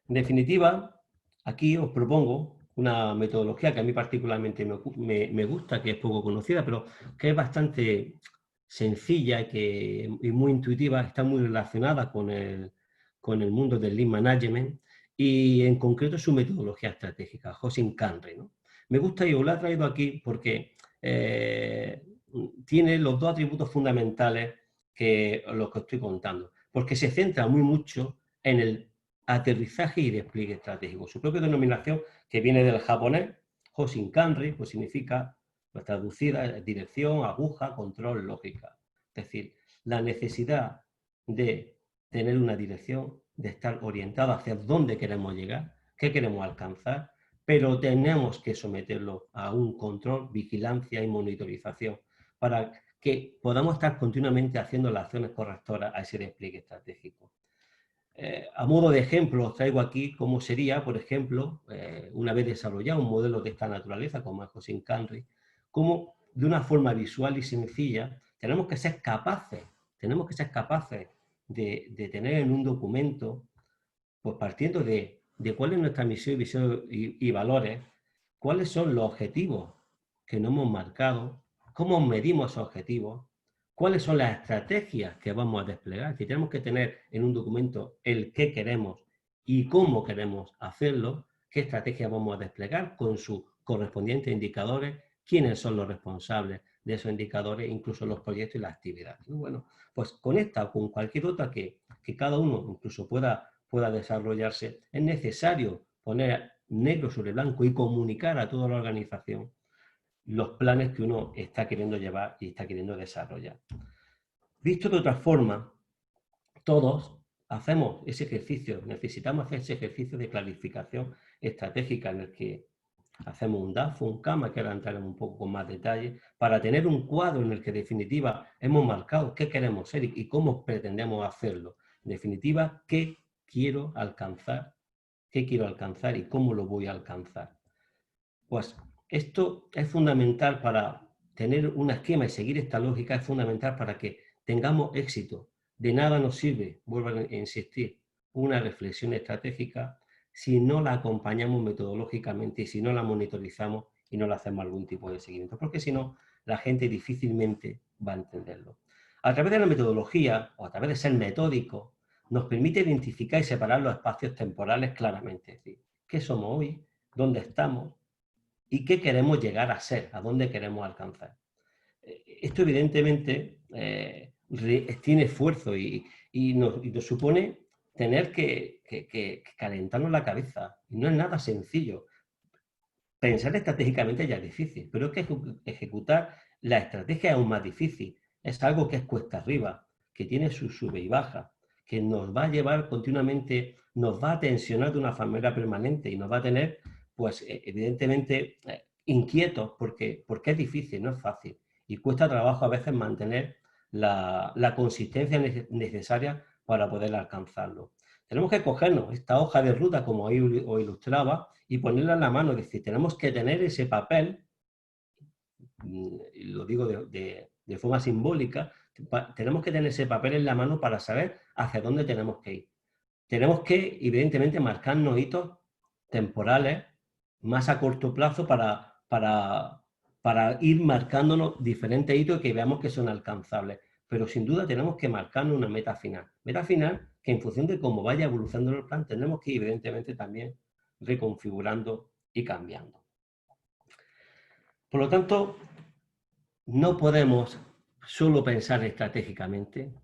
En definitiva, aquí os propongo una metodología que a mí particularmente me gusta, que es poco conocida, pero que es bastante sencilla y muy intuitiva, está muy relacionada con el mundo del Lean Management y en concreto su metodología estratégica, Hoshin Kanri, ¿no? Me gusta y os la he traído aquí porque tiene los dos atributos fundamentales los que estoy contando, porque se centra muy mucho en el aterrizaje y despliegue estratégico. Su propia denominación, que viene del japonés, Hoshin Kanri, pues significa, pues traducida, dirección, aguja, control, lógica. Es decir, la necesidad de tener una dirección, de estar orientado hacia dónde queremos llegar, qué queremos alcanzar, pero tenemos que someterlo a un control, vigilancia y monitorización para que podamos estar continuamente haciendo las acciones correctoras a ese despliegue estratégico. A modo de ejemplo, os traigo aquí cómo sería, por ejemplo, una vez desarrollado un modelo de esta naturaleza, como es Hoshin Kanri, cómo de una forma visual y sencilla tenemos que ser capaces de tener en un documento, pues partiendo de cuál es nuestra misión, visión y valores, cuáles son los objetivos que nos hemos marcado, cómo medimos esos objetivos, cuáles son las estrategias que vamos a desplegar, que tenemos que tener en un documento el qué queremos y cómo queremos hacerlo, qué estrategias vamos a desplegar con sus correspondientes indicadores, quiénes son los responsables de esos indicadores, incluso los proyectos y las actividades. Bueno, pues con esta o con cualquier otra que cada uno incluso pueda desarrollarse, es necesario poner negro sobre blanco y comunicar a toda la organización los planes que uno está queriendo llevar y está queriendo desarrollar. Visto de otra forma, todos hacemos ese ejercicio, necesitamos hacer ese ejercicio de clarificación estratégica en el que hacemos un DAFO, un CAMA, que ahora entraremos un poco con más detalle, para tener un cuadro en el que en definitiva hemos marcado qué queremos ser y cómo pretendemos hacerlo. En definitiva, qué quiero alcanzar y cómo lo voy a alcanzar. Pues esto es fundamental para tener un esquema y seguir esta lógica, es fundamental para que tengamos éxito. De nada nos sirve, vuelvo a insistir, una reflexión estratégica si no la acompañamos metodológicamente y si no la monitorizamos y no le hacemos algún tipo de seguimiento, porque si no, la gente difícilmente va a entenderlo. A través de la metodología o a través de ser metódico, nos permite identificar y separar los espacios temporales claramente. Es decir, ¿qué somos hoy? ¿Dónde estamos? ¿Y qué queremos llegar a ser? ¿A dónde queremos alcanzar? Esto evidentemente tiene esfuerzo y nos supone tener que calentarnos la cabeza. No es nada sencillo. Pensar estratégicamente ya es difícil, pero es que ejecutar la estrategia es aún más difícil. Es algo que es cuesta arriba, que tiene su sube y baja, que nos va a llevar continuamente, nos va a tensionar de una manera permanente y nos va a tener, pues evidentemente, inquietos porque es difícil, no es fácil. Y cuesta trabajo a veces mantener la consistencia necesaria para poder alcanzarlo. Tenemos que cogernos esta hoja de ruta, como ahí os ilustraba, y ponerla en la mano. Es decir, tenemos que tener ese papel, y lo digo de forma simbólica, tenemos que tener ese papel en la mano para saber hacia dónde tenemos que ir. Tenemos que, evidentemente, marcarnos hitos temporales más a corto plazo para ir marcándonos diferentes hitos que veamos que son alcanzables. Pero sin duda tenemos que marcarnos una meta final. Meta final que en función de cómo vaya evolucionando el plan, tenemos que ir evidentemente también reconfigurando y cambiando. Por lo tanto, no podemos solo pensar estratégicamente,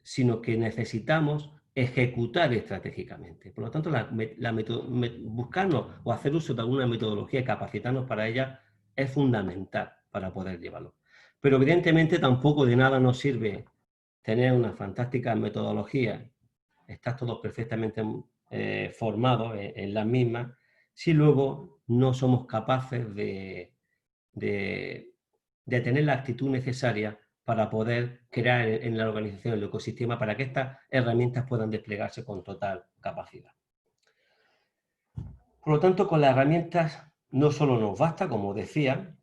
sino que necesitamos ejecutar estratégicamente. Por lo tanto, buscarnos o hacer uso de alguna metodología y capacitarnos para ella es fundamental. para poder llevarlo. Pero evidentemente tampoco de nada nos sirve tener una fantástica metodología, estar todos perfectamente formados en las mismas, si luego no somos capaces de tener la actitud necesaria para poder crear en la organización el ecosistema para que estas herramientas puedan desplegarse con total capacidad. Por lo tanto, con las herramientas no solo nos basta, como decía,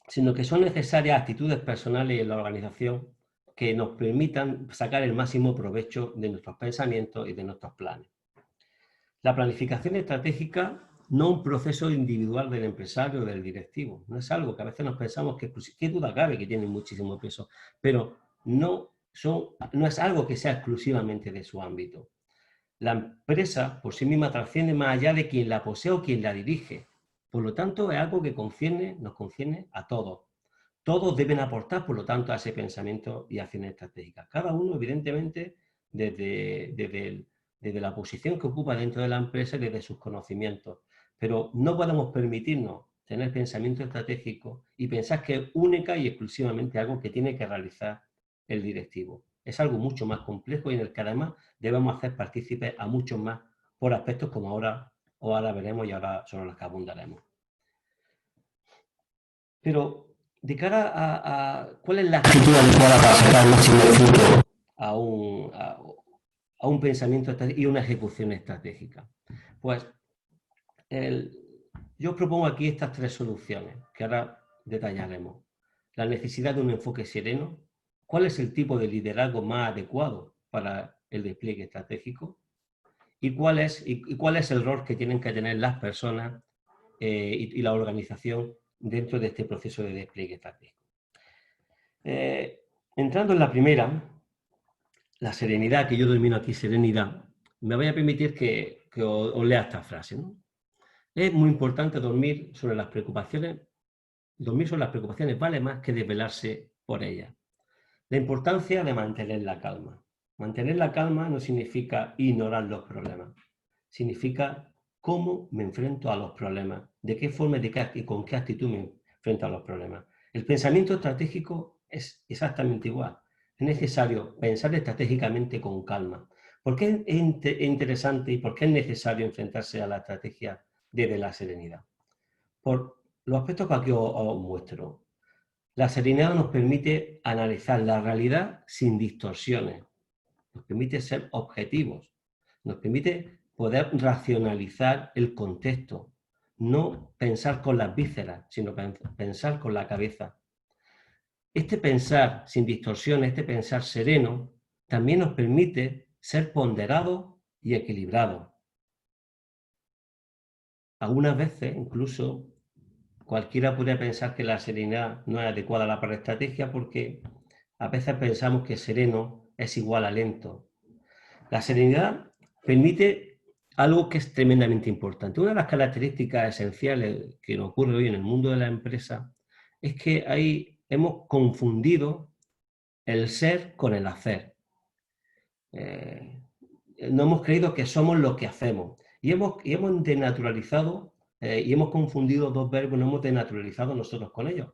sino que son necesarias actitudes personales en la organización que nos permitan sacar el máximo provecho de nuestros pensamientos y de nuestros planes. La planificación estratégica no es un proceso individual del empresario o del directivo, no es algo que a veces nos pensamos que, pues, qué duda cabe que tiene muchísimo peso, pero no es algo que sea exclusivamente de su ámbito. La empresa por sí misma trasciende más allá de quien la posee o quien la dirige. Por lo tanto, es algo que nos concierne a todos. Todos deben aportar, por lo tanto, a ese pensamiento y acciones estratégicas. Cada uno, evidentemente, desde la posición que ocupa dentro de la empresa y desde sus conocimientos. Pero no podemos permitirnos tener pensamiento estratégico y pensar que es única y exclusivamente algo que tiene que realizar el directivo. Es algo mucho más complejo y en el que además debemos hacer partícipes a muchos más por aspectos como ahora veremos y ahora sobre los que abundaremos. Pero de cara a cuál es la actitud adecuada para sacar el máximo fruto a un pensamiento estratégico y una ejecución estratégica. Pues yo os propongo aquí estas tres soluciones que ahora detallaremos. La necesidad de un enfoque sereno. ¿Cuál es el tipo de liderazgo más adecuado para el despliegue estratégico? ¿Y cuál es el rol que tienen que tener las personas y la organización dentro de este proceso de despliegue estratégico? Entrando en la primera, la serenidad, que yo denomino aquí serenidad, me voy a permitir que os lea esta frase, ¿no? Es muy importante dormir sobre las preocupaciones vale más que desvelarse por ellas. La importancia de mantener la calma. Mantener la calma no significa ignorar los problemas, significa cómo me enfrento a los problemas, de qué forma y con qué actitud me enfrento a los problemas. El pensamiento estratégico es exactamente igual. Es necesario pensar estratégicamente con calma. ¿Por qué es interesante y por qué es necesario enfrentarse a la estrategia desde la serenidad? Por los aspectos que aquí os muestro. La serenidad nos permite analizar la realidad sin distorsiones, nos permite ser objetivos, nos permite poder racionalizar el contexto, no pensar con las vísceras, sino pensar con la cabeza. Este pensar sin distorsiones, este pensar sereno, también nos permite ser ponderados y equilibrados. Algunas veces, incluso, cualquiera podría pensar que la serenidad no es adecuada a la estrategia porque a veces pensamos que sereno es igual a lento. La serenidad permite algo que es tremendamente importante. Una de las características esenciales que nos ocurre hoy en el mundo de la empresa es que hemos confundido el ser con el hacer. No hemos creído que somos lo que hacemos y hemos denaturalizado y hemos confundido dos verbos, nos hemos denaturalizado nosotros con ellos.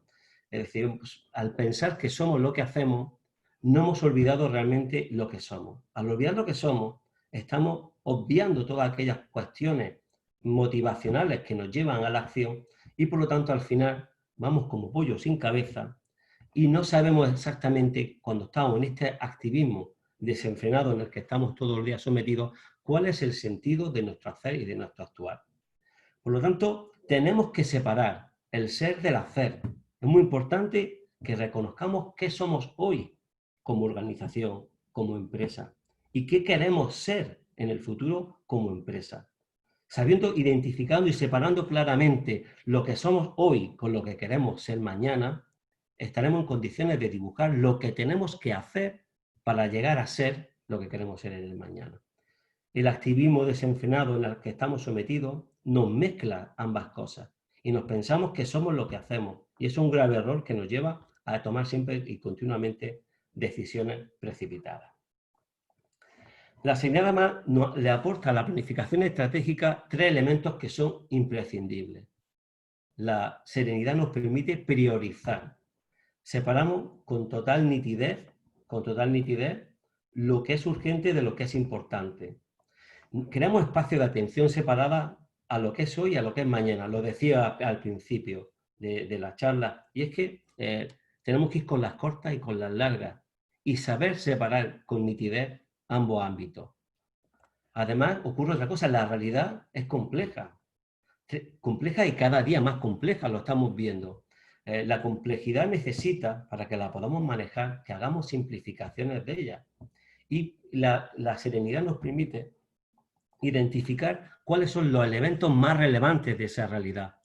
Es decir, pues, al pensar que somos lo que hacemos, no hemos olvidado realmente lo que somos. Al olvidar lo que somos, estamos obviando todas aquellas cuestiones motivacionales que nos llevan a la acción y por lo tanto al final vamos como pollo sin cabeza y no sabemos exactamente cuando estamos en este activismo desenfrenado en el que estamos todos los días sometidos, cuál es el sentido de nuestro hacer y de nuestro actuar. Por lo tanto, tenemos que separar el ser del hacer. Es muy importante que reconozcamos qué somos hoy como organización, como empresa, y qué queremos ser en el futuro como empresa. Sabiendo, identificando y separando claramente lo que somos hoy con lo que queremos ser mañana, estaremos en condiciones de dibujar lo que tenemos que hacer para llegar a ser lo que queremos ser en el mañana. El activismo desenfrenado en el que estamos sometidos nos mezcla ambas cosas y nos pensamos que somos lo que hacemos y es un grave error que nos lleva a tomar siempre y continuamente decisiones precipitadas. La señal le aporta a la planificación estratégica tres elementos que son imprescindibles. la serenidad nos permite priorizar. Separamos con total nitidez lo que es urgente de lo que es importante. Creamos espacios de atención separada a lo que es hoy y a lo que es mañana. Lo decía al principio de la charla. Y es que tenemos que ir con las cortas y con las largas y saber separar con nitidez ambos ámbitos. Además, ocurre otra cosa, la realidad es compleja y cada día más compleja, lo estamos viendo. La complejidad necesita, para que la podamos manejar, que hagamos simplificaciones de ella. Y la serenidad nos permite identificar cuáles son los elementos más relevantes de esa realidad.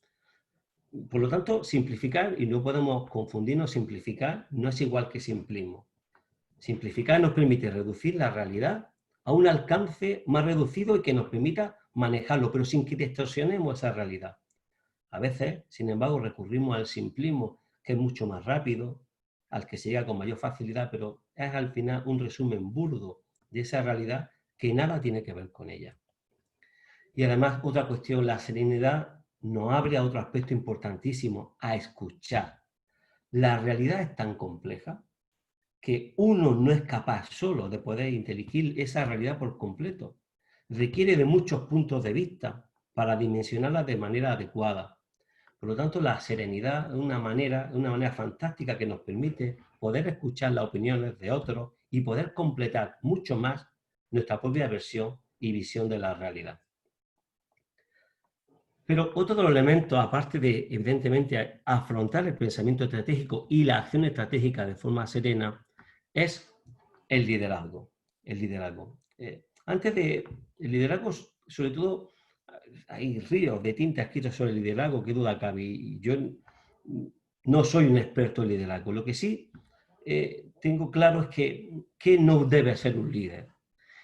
Por lo tanto, simplificar, y no podemos confundirnos, simplificar no es igual que simplismo. Simplificar nos permite reducir la realidad a un alcance más reducido y que nos permita manejarlo, pero sin que distorsionemos esa realidad. A veces, sin embargo, recurrimos al simplismo, que es mucho más rápido, al que se llega con mayor facilidad, pero es al final un resumen burdo de esa realidad que nada tiene que ver con ella. Y además, otra cuestión, la serenidad nos abre a otro aspecto importantísimo, a escuchar. La realidad es tan compleja que uno no es capaz solo de poder inteligir esa realidad por completo. Requiere de muchos puntos de vista para dimensionarla de manera adecuada. Por lo tanto, la serenidad es una manera fantástica que nos permite poder escuchar las opiniones de otros y poder completar mucho más nuestra propia versión y visión de la realidad. Pero otro de los elementos, aparte de, evidentemente, afrontar el pensamiento estratégico y la acción estratégica de forma serena, es el liderazgo. El liderazgo. El liderazgo, sobre todo, hay ríos de tinta escritos sobre el liderazgo, que duda cabe. Y yo no soy un experto en liderazgo. Lo que sí tengo claro es que no debe ser un líder.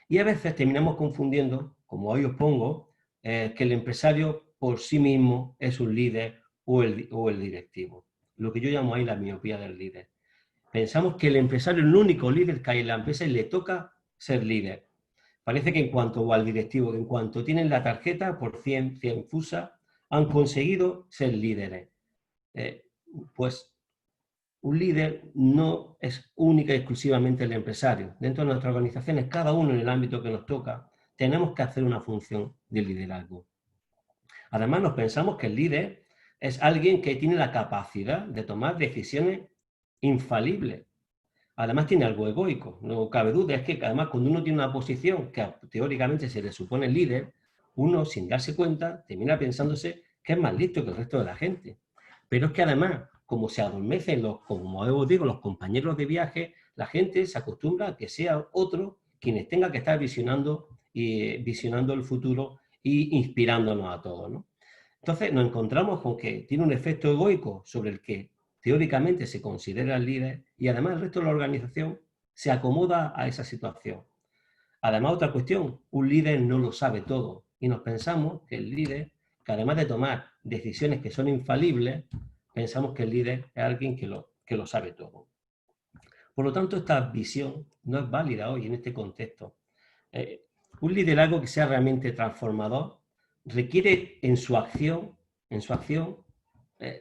Y a veces terminamos confundiendo, como hoy os pongo, que el empresario por sí mismo es un líder o el directivo. Lo que yo llamo ahí la miopía del líder. Pensamos que el empresario es el único líder que hay en la empresa y le toca ser líder. Parece que o al directivo, que en cuanto tienen la tarjeta por 100 FUSA, han conseguido ser líderes. Pues un líder no es única y exclusivamente el empresario. Dentro de nuestras organizaciones, cada uno en el ámbito que nos toca, tenemos que hacer una función de liderazgo. Además, nos pensamos que el líder es alguien que tiene la capacidad de tomar decisiones infalibles. Además, tiene algo egoico, no cabe duda. Es que además, cuando uno tiene una posición que teóricamente se le supone líder, uno, sin darse cuenta, termina pensándose que es más listo que el resto de la gente. Pero es que además, como se adormecen como os digo, los compañeros de viaje, la gente se acostumbra a que sea otro quienes tenga que estar visionando el futuro e inspirándonos a todos, ¿no? Entonces nos encontramos con que tiene un efecto egoico sobre el que teóricamente se considera el líder y además el resto de la organización se acomoda a esa situación. Además, otra cuestión, un líder no lo sabe todo y nos pensamos que el líder, que además de tomar decisiones que son infalibles, pensamos que el líder es alguien que lo sabe todo. Por lo tanto, esta visión no es válida hoy en este contexto. Un liderazgo que sea realmente transformador requiere en su acción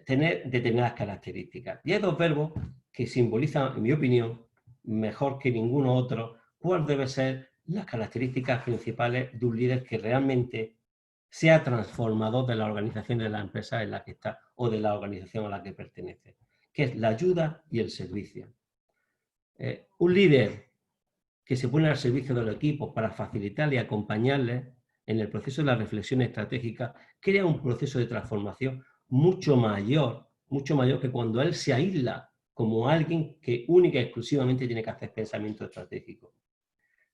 tener determinadas características. Y hay dos verbos que simbolizan, en mi opinión, mejor que ninguno otro, cuál deben ser las características principales de un líder que realmente sea transformador de la organización de la empresa en la que está o de la organización a la que pertenece, que es la ayuda y el servicio. Un líder que se pone al servicio de los equipos para facilitarle y acompañarles en el proceso de la reflexión estratégica, crea un proceso de transformación mucho mayor que cuando él se aísla como alguien que única y exclusivamente tiene que hacer pensamiento estratégico.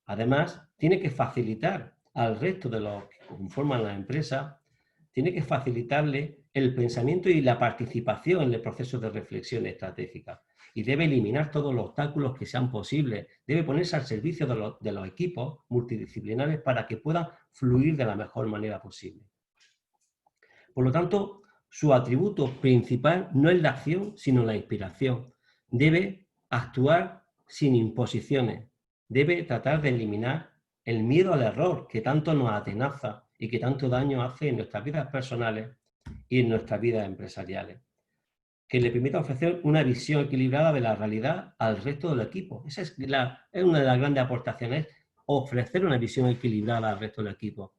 Además, tiene que facilitar al resto de los que conforman la empresa, tiene que facilitarle el pensamiento y la participación en el proceso de reflexión estratégica. Y debe eliminar todos los obstáculos que sean posibles. Debe ponerse al servicio de los equipos multidisciplinares para que puedan fluir de la mejor manera posible. Por lo tanto, su atributo principal no es la acción, sino la inspiración. Debe actuar sin imposiciones. Debe tratar de eliminar el miedo al error que tanto nos atenaza y que tanto daño hace en nuestras vidas personales y en nuestras vidas empresariales, que le permita ofrecer una visión equilibrada de la realidad al resto del equipo. Esa es una de las grandes aportaciones, ofrecer una visión equilibrada al resto del equipo.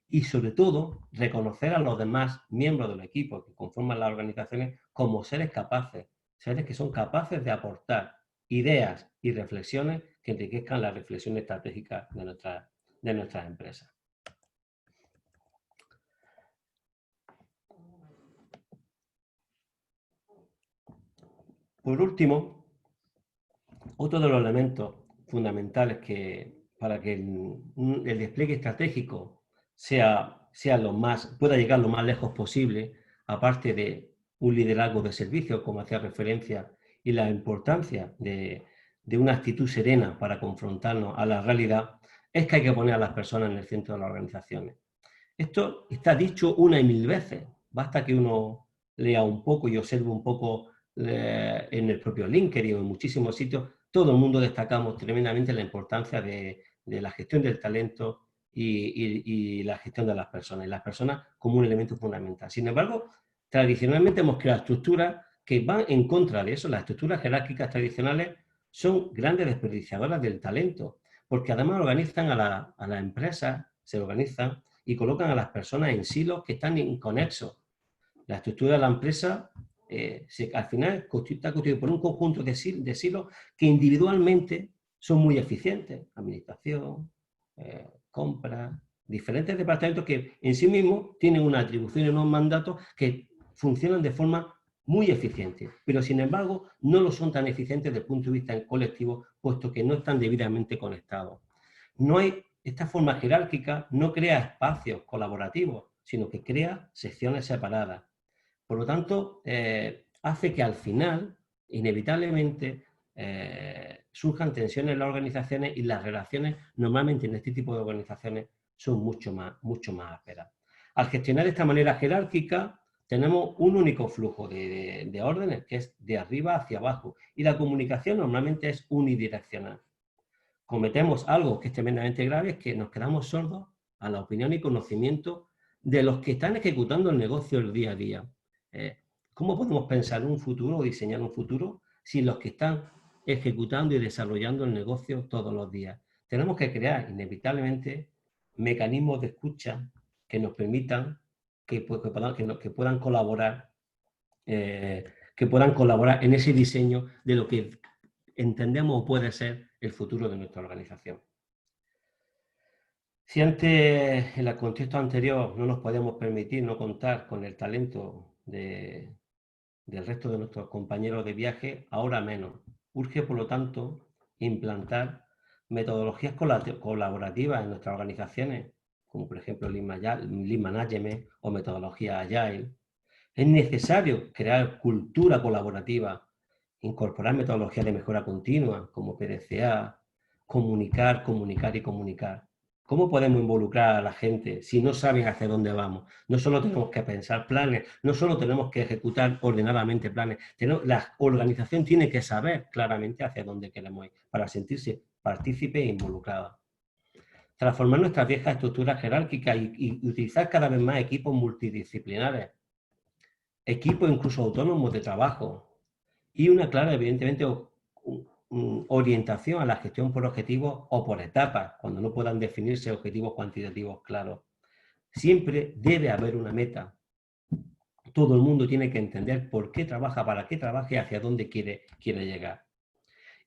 Y sobre todo, reconocer a los demás miembros del equipo que conforman las organizaciones como seres capaces, seres que son capaces de aportar ideas y reflexiones que enriquezcan la reflexión estratégica de nuestras empresas. Por último, otro de los elementos fundamentales para que el despliegue estratégico pueda llegar lo más lejos posible, aparte de un liderazgo de servicio, como hacía referencia, y la importancia de una actitud serena para confrontarnos a la realidad, es que hay que poner a las personas en el centro de las organizaciones. Esto está dicho una y mil veces. Basta que uno lea un poco y observe un poco en el propio LinkedIn o en muchísimos sitios. Todo el mundo destacamos tremendamente la importancia de la gestión del talento y la gestión de las personas. Y las personas como un elemento fundamental. Sin embargo, tradicionalmente hemos creado estructuras que van en contra de eso. Las estructuras jerárquicas tradicionales son grandes desperdiciadoras del talento, porque además organizan a la empresa, se organizan y colocan a las personas en silos que están inconexos. La estructura de la empresa al final está constituida por un conjunto de silos que individualmente son muy eficientes. Administración, compra, diferentes departamentos que en sí mismos tienen una atribución y unos mandatos que funcionan de forma muy eficiente, pero sin embargo no lo son tan eficientes desde el punto de vista colectivo, puesto que no están debidamente conectados. Esta forma jerárquica no crea espacios colaborativos, sino que crea secciones separadas. Por lo tanto, hace que al final, inevitablemente, surjan tensiones en las organizaciones y las relaciones normalmente en este tipo de organizaciones son mucho más ásperas. Al gestionar de esta manera jerárquica, tenemos un único flujo de órdenes, que es de arriba hacia abajo, y la comunicación normalmente es unidireccional. Cometemos algo que es tremendamente grave, es que nos quedamos sordos a la opinión y conocimiento de los que están ejecutando el negocio el día a día. ¿Cómo podemos pensar un futuro o diseñar un futuro sin los que están ejecutando y desarrollando el negocio todos los días? Tenemos que crear inevitablemente mecanismos de escucha que nos permitan que puedan colaborar en ese diseño de lo que entendemos puede ser el futuro de nuestra organización. Si antes, en el contexto anterior, no nos podíamos permitir no contar con el talento del resto de nuestros compañeros de viaje, ahora menos. Urge, por lo tanto, implantar metodologías colaborativas en nuestras organizaciones, como por ejemplo Lean Management o metodología Agile. Es necesario crear cultura colaborativa, incorporar metodologías de mejora continua, como PDCA, comunicar y comunicar. ¿Cómo podemos involucrar a la gente si no saben hacia dónde vamos? No solo tenemos que pensar planes, no solo tenemos que ejecutar ordenadamente planes, la organización tiene que saber claramente hacia dónde queremos ir para sentirse partícipe e involucrada. Transformar nuestras viejas estructuras jerárquicas y utilizar cada vez más equipos multidisciplinares, equipos incluso autónomos de trabajo y una clara, evidentemente, orientación a la gestión por objetivos o por etapas, cuando no puedan definirse objetivos cuantitativos claros. Siempre debe haber una meta. Todo el mundo tiene que entender por qué trabaja, para qué trabaja y hacia dónde quiere llegar.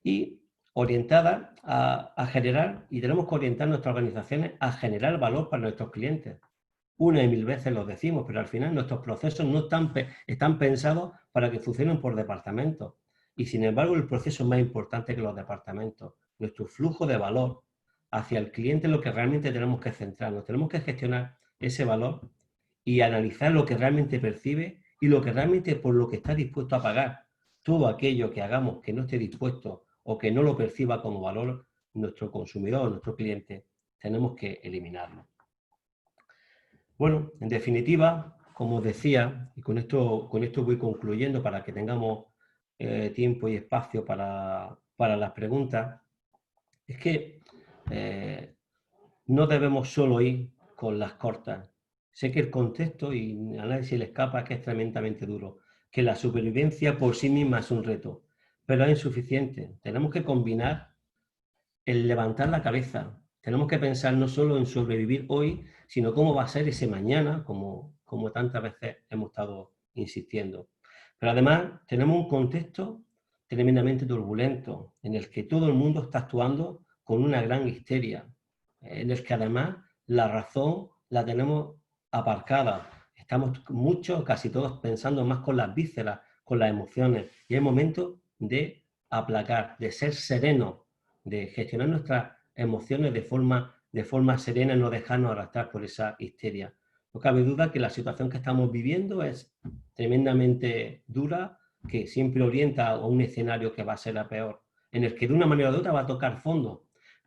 Y orientada a generar, y tenemos que orientar nuestras organizaciones a generar valor para nuestros clientes. Una y mil veces lo decimos, pero al final nuestros procesos no están pensados para que funcionen por departamentos. Y sin embargo, el proceso es más importante que los departamentos. Nuestro flujo de valor hacia el cliente es lo que realmente tenemos que centrarnos. Tenemos que gestionar ese valor y analizar lo que realmente percibe y lo que realmente por lo que está dispuesto a pagar. Todo aquello que hagamos que no esté dispuesto o que no lo perciba como valor nuestro consumidor, nuestro cliente, tenemos que eliminarlo. Bueno, en definitiva, como os decía, y con esto voy concluyendo para que tengamos tiempo y espacio para las preguntas, es que no debemos solo ir con las cortas, Sé que el contexto, y a nadie se le escapa, que es tremendamente duro, que la supervivencia por sí misma es un reto, pero es insuficiente. Tenemos que combinar el levantar la cabeza. Tenemos que pensar no solo en sobrevivir hoy, sino cómo va a ser ese mañana, como tantas veces hemos estado insistiendo. Pero además tenemos un contexto tremendamente turbulento, en el que todo el mundo está actuando con una gran histeria, en el que además la razón la tenemos aparcada. Estamos muchos, casi todos, pensando más con las vísceras, con las emociones, y es momento de aplacar, de ser serenos, de gestionar nuestras emociones de forma serena y no dejarnos arrastrar por esa histeria. No cabe duda que la situación que estamos viviendo es tremendamente dura, que siempre orienta a un escenario que va a ser la peor, en el que de una manera u otra va a tocar fondo.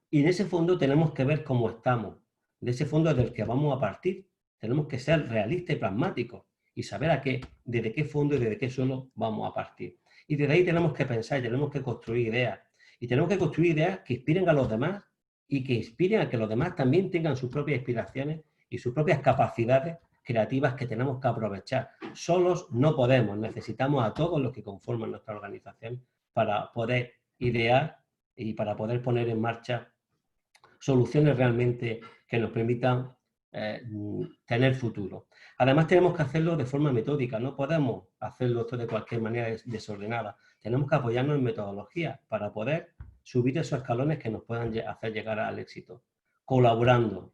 Y en ese fondo tenemos que ver cómo estamos. De ese fondo es del que vamos a partir. Tenemos que ser realistas y pragmáticos y saber desde qué fondo y desde qué suelo vamos a partir. Y desde ahí tenemos que pensar y tenemos que construir ideas. Y tenemos que construir ideas que inspiren a los demás y que inspiren a que los demás también tengan sus propias inspiraciones y sus propias capacidades creativas que tenemos que aprovechar. Solos no podemos, necesitamos a todos los que conforman nuestra organización para poder idear y para poder poner en marcha soluciones realmente que nos permitan tener futuro. Además tenemos que hacerlo de forma metódica, no podemos hacerlo esto de cualquier manera desordenada. Tenemos que apoyarnos en metodología para poder subir esos escalones que nos puedan hacer llegar al éxito. Colaborando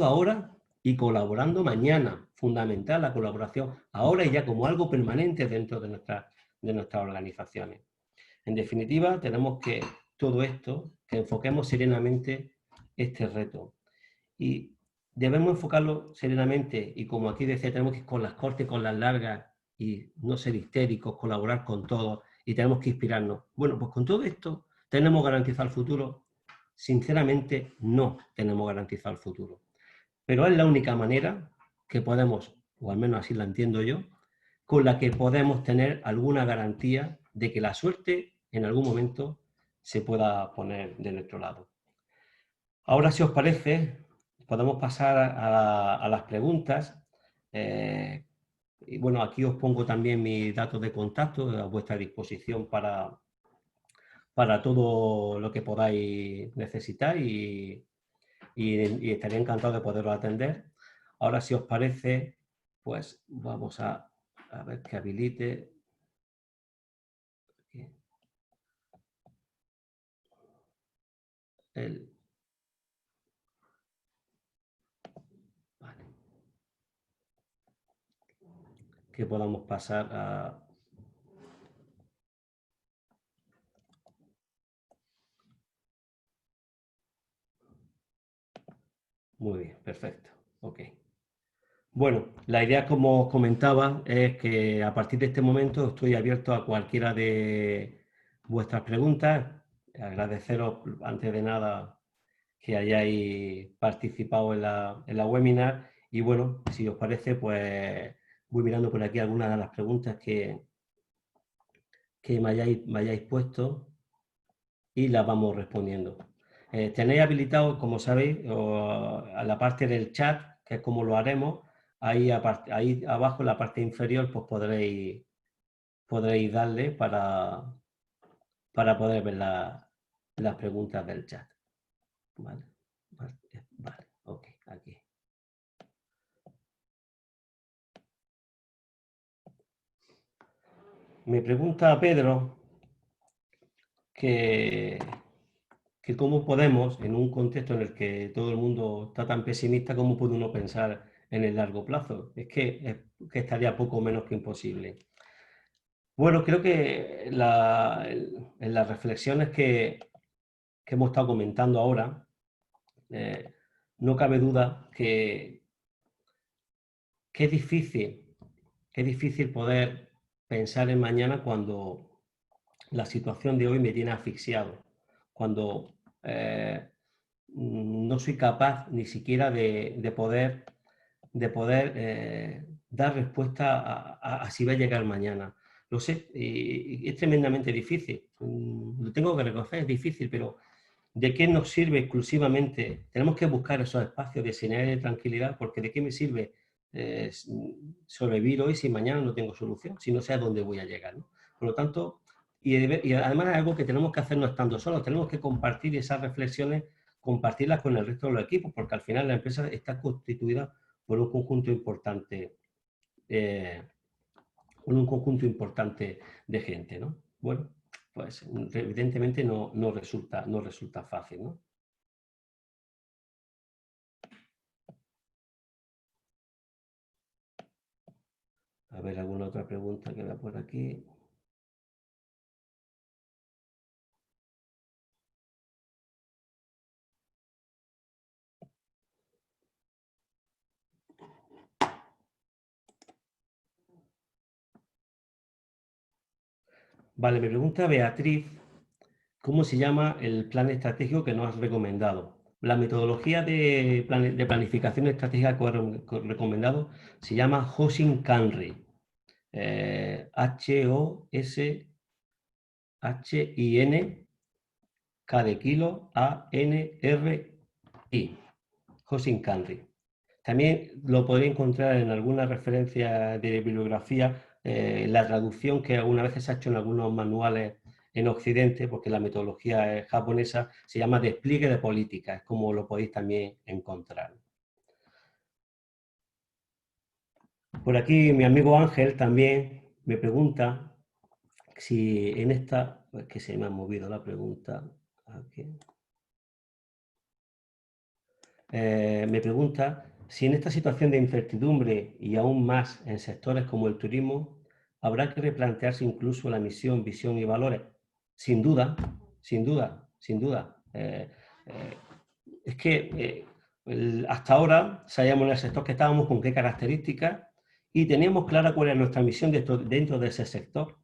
ahora y colaborando mañana. Fundamental la colaboración ahora y ya como algo permanente dentro de nuestras organizaciones. En definitiva, tenemos que todo esto, que enfoquemos serenamente este reto. Y debemos enfocarlo serenamente y como aquí decía, tenemos que ir con las cortas y con las largas y no ser histéricos, colaborar con todos y tenemos que inspirarnos. Bueno, pues con todo esto, ¿tenemos garantizado el futuro? Sinceramente, no tenemos garantizado el futuro. Pero es la única manera que podemos, o al menos así la entiendo yo, con la que podemos tener alguna garantía de que la suerte en algún momento se pueda poner de nuestro lado. Ahora, si os parece, podemos pasar a las preguntas. Y bueno, aquí os pongo también mis datos de contacto a vuestra disposición para todo lo que podáis necesitar y estaría encantado de poderos atender. Ahora, si os parece, pues vamos a ver que habilite. Vale. Que podamos pasar a... Muy bien, perfecto. Ok. Bueno, la idea, como os comentaba, es que a partir de este momento estoy abierto a cualquiera de vuestras preguntas. Agradeceros, antes de nada, que hayáis participado en la webinar. Y bueno, si os parece, pues voy mirando por aquí algunas de las preguntas que me hayáis puesto y las vamos respondiendo. Tenéis habilitado, como sabéis, a la parte del chat, que es como lo haremos, ahí abajo en la parte inferior pues podréis darle para poder ver las preguntas del chat. Vale, ok, aquí. Me pregunta Pedro que cómo podemos, en un contexto en el que todo el mundo está tan pesimista, cómo puede uno pensar en el largo plazo. Es que estaría poco menos que imposible. Bueno, creo que en las reflexiones que hemos estado comentando ahora, no cabe duda que es difícil poder pensar en mañana cuando la situación de hoy me tiene asfixiado, cuando no soy capaz ni siquiera de poder dar respuesta a si va a llegar mañana. Lo sé, y es tremendamente difícil. Lo tengo que reconocer, es difícil, pero ¿De qué nos sirve exclusivamente? Tenemos que buscar esos espacios de serenidad y de tranquilidad, porque ¿de qué me sirve sobrevivir hoy si mañana no tengo solución? Si no sé a dónde voy a llegar, ¿no? Por lo tanto, y además es algo que tenemos que hacer no estando solos, tenemos que compartir esas reflexiones, compartirlas con el resto de los equipos, porque al final la empresa está constituida por un conjunto importante, de gente, ¿no? Bueno, pues evidentemente no resulta fácil, ¿no? A ver, alguna otra pregunta que vea por aquí. Vale, me pregunta Beatriz, ¿cómo se llama el plan estratégico que nos has recomendado? La metodología de planificación estratégica que os he recomendado se llama Hoshin-Kanri. H-O-S-H-I-N, K de kilo, A-N-R-I. Hoshin-Kanri. También lo podéis encontrar en alguna referencia de bibliografía, la traducción que algunas veces se ha hecho en algunos manuales en Occidente, porque la metodología japonesa se llama despliegue de políticas, es como lo podéis también encontrar. Por aquí mi amigo Ángel también me pregunta si en esta, es que se me ha movido la pregunta, aquí. Me pregunta si en esta situación de incertidumbre y aún más en sectores como el turismo, habrá que replantearse incluso la misión, visión y valores. Sin duda, sin duda, sin duda. Es que hasta ahora sabíamos en el sector que estábamos, con qué características, y teníamos clara cuál era nuestra misión dentro de ese sector.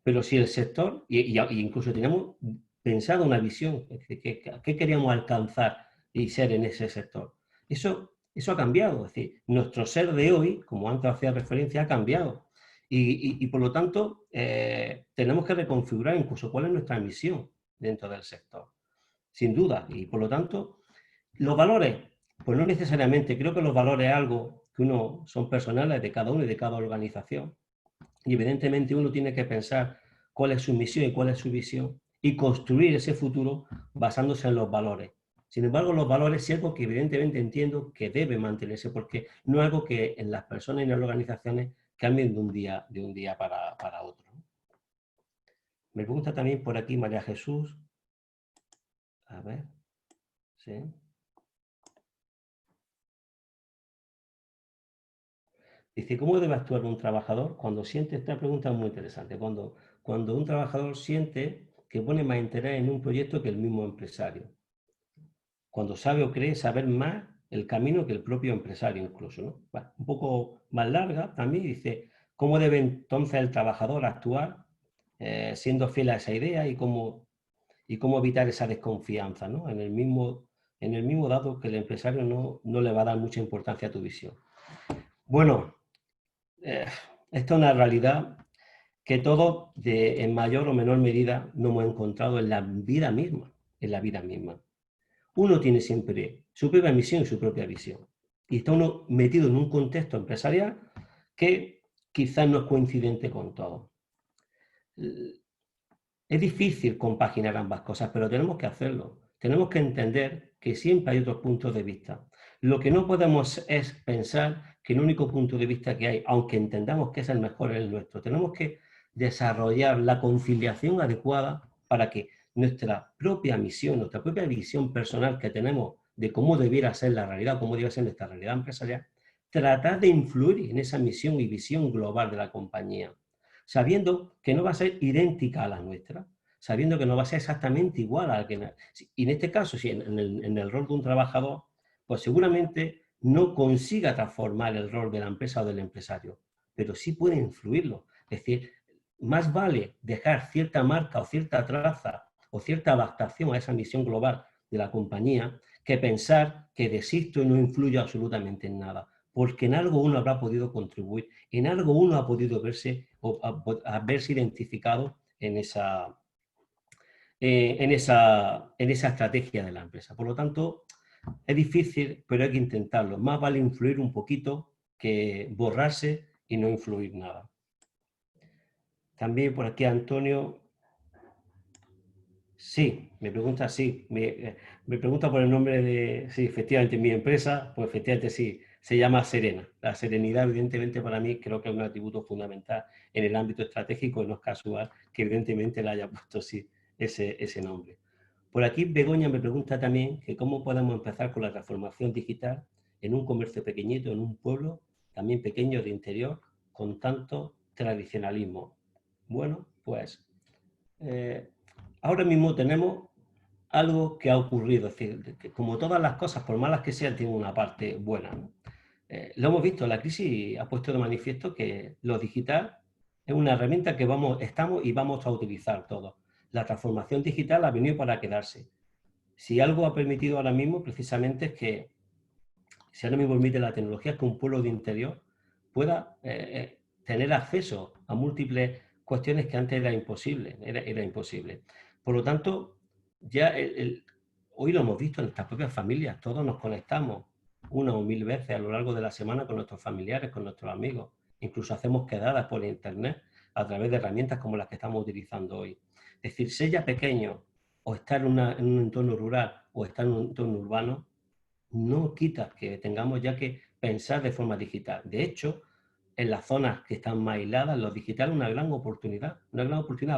Pero si el sector, y incluso teníamos pensado una visión, ¿qué queríamos alcanzar y ser en ese sector? Eso ha cambiado, es decir, nuestro ser de hoy, como antes hacía referencia, ha cambiado. Y por lo tanto, tenemos que reconfigurar incluso cuál es nuestra misión dentro del sector, sin duda. Y por lo tanto, los valores, pues no necesariamente, creo que los valores es algo que son personales de cada uno y de cada organización. Y evidentemente uno tiene que pensar cuál es su misión y cuál es su visión y construir ese futuro basándose en los valores. Sin embargo, los valores es algo que evidentemente entiendo que debe mantenerse, porque no es algo que en las personas y en las organizaciones cambien de un día para otro. Me pregunta también por aquí María Jesús. A ver, sí. Dice, ¿cómo debe actuar un trabajador cuando siente? Esta pregunta es muy interesante. Cuando un trabajador siente que pone más interés en un proyecto que el mismo empresario. Cuando sabe o cree saber más el camino que el propio empresario incluso, ¿no? Bueno, un poco más larga también, dice, ¿cómo debe entonces el trabajador actuar siendo fiel a esa idea y cómo evitar esa desconfianza, ¿no? En el mismo dado que el empresario no le va a dar mucha importancia a tu visión. Bueno, esta es una realidad que todos, en mayor o menor medida, nos hemos encontrado en la vida misma, Uno tiene siempre su propia misión y su propia visión. Y está uno metido en un contexto empresarial que quizás no es coincidente con todo. Es difícil compaginar ambas cosas, pero tenemos que hacerlo. Tenemos que entender que siempre hay otros puntos de vista. Lo que no podemos es pensar que el único punto de vista que hay, aunque entendamos que es el mejor, es el nuestro. Tenemos que desarrollar la conciliación adecuada para que nuestra propia misión, nuestra propia visión personal que tenemos de cómo debiera ser la realidad, cómo debe ser nuestra realidad empresarial, tratar de influir en esa misión y visión global de la compañía, sabiendo que no va a ser idéntica a la nuestra, sabiendo que no va a ser exactamente igual a la que... Y en este caso, si en el rol de un trabajador, pues seguramente no consiga transformar el rol de la empresa o del empresario, pero sí puede influirlo. Es decir, más vale dejar cierta marca o cierta traza o cierta adaptación a esa misión global de la compañía que pensar que desisto y no influyo absolutamente en nada, porque en algo uno habrá podido contribuir, en algo uno ha podido verse o haberse identificado en esa en esa estrategia de la empresa. Por lo tanto, es difícil, pero hay que intentarlo. Más vale influir un poquito que borrarse y no influir nada. También por aquí Antonio. Sí, me pregunta, sí, me pregunta por el nombre de, sí, efectivamente, mi empresa, pues efectivamente sí, se llama Serena. La serenidad, evidentemente, para mí creo que es un atributo fundamental en el ámbito estratégico y no es casual que evidentemente le haya puesto sí ese nombre. Por aquí Begoña me pregunta también que cómo podemos empezar con la transformación digital en un comercio pequeñito, en un pueblo también pequeño de interior, con tanto tradicionalismo. Bueno, pues ahora mismo tenemos algo que ha ocurrido, es decir, que como todas las cosas, por malas que sean, tienen una parte buena, ¿no? Lo hemos visto, la crisis ha puesto de manifiesto que lo digital es una herramienta que estamos y vamos a utilizar todos. La transformación digital ha venido para quedarse. Si algo ha permitido ahora mismo, precisamente, es que, si ahora mismo permite la tecnología, es que un pueblo de interior pueda tener acceso a múltiples cuestiones que antes era imposible. Era imposible. Por lo tanto, ya hoy lo hemos visto en nuestras propias familias, todos nos conectamos una o mil veces a lo largo de la semana con nuestros familiares, con nuestros amigos. Incluso hacemos quedadas por internet a través de herramientas como las que estamos utilizando hoy. Es decir, ser ya pequeño o estar en un entorno rural o estar en un entorno urbano, no quita que tengamos ya que pensar de forma digital. De hecho, en las zonas que están más aisladas, lo digital es una gran oportunidad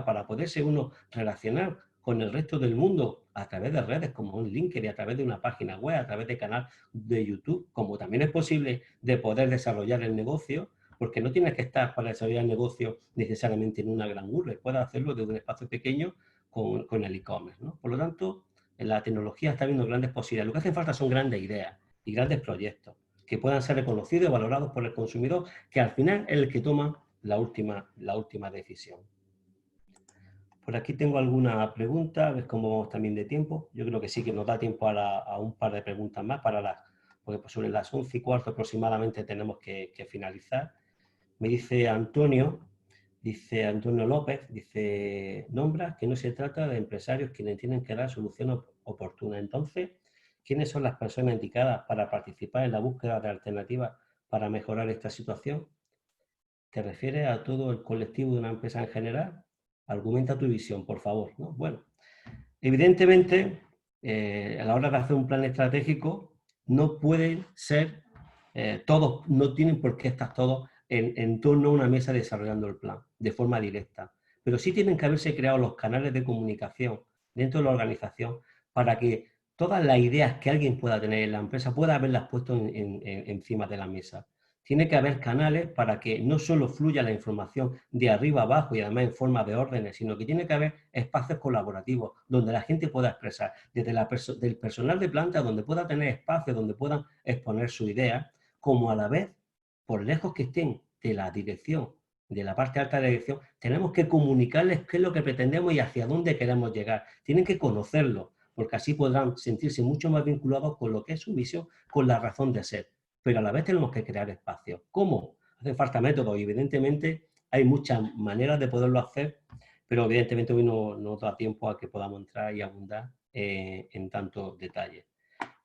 para poderse uno relacionar con el resto del mundo a través de redes como un LinkedIn, a través de una página web, a través de canal de YouTube, como también es posible de poder desarrollar el negocio, porque no tienes que estar para desarrollar el negocio necesariamente en una gran urbe, puedes hacerlo desde un espacio pequeño con el e-commerce, ¿no? Por lo tanto, la tecnología está viendo grandes posibilidades. Lo que hace falta son grandes ideas y grandes proyectos que puedan ser reconocidos y valorados por el consumidor, que al final es el que toma la última decisión. Por aquí tengo alguna pregunta, a ver cómo vamos también de tiempo. Yo creo que sí que nos da tiempo a un par de preguntas más, porque sobre las 11:15 aproximadamente tenemos que finalizar. Me dice Antonio López, nombra que no se trata de empresarios quienes tienen que dar soluciones oportunas. Entonces, ¿quiénes son las personas indicadas para participar en la búsqueda de alternativas para mejorar esta situación? ¿Te refieres a todo el colectivo de una empresa en general? Argumenta tu visión, por favor, ¿no? Bueno, evidentemente, a la hora de hacer un plan estratégico, no pueden ser todos, no tienen por qué estar todos en torno a una mesa desarrollando el plan de forma directa. Pero sí tienen que haberse creado los canales de comunicación dentro de la organización para que todas las ideas que alguien pueda tener en la empresa pueda haberlas puesto encima de la mesa. Tiene que haber canales para que no solo fluya la información de arriba abajo y además en forma de órdenes, sino que tiene que haber espacios colaborativos donde la gente pueda expresar, desde del personal de planta, donde pueda tener espacios, donde puedan exponer su idea, como a la vez, por lejos que estén de la dirección, de la parte alta de la dirección, tenemos que comunicarles qué es lo que pretendemos y hacia dónde queremos llegar. Tienen que conocerlo, porque así podrán sentirse mucho más vinculados con lo que es su misión, con la razón de ser. Pero a la vez tenemos que crear espacios. ¿Cómo? Hace falta métodos y evidentemente hay muchas maneras de poderlo hacer, pero evidentemente hoy no da tiempo a que podamos entrar y abundar en tantos detalles.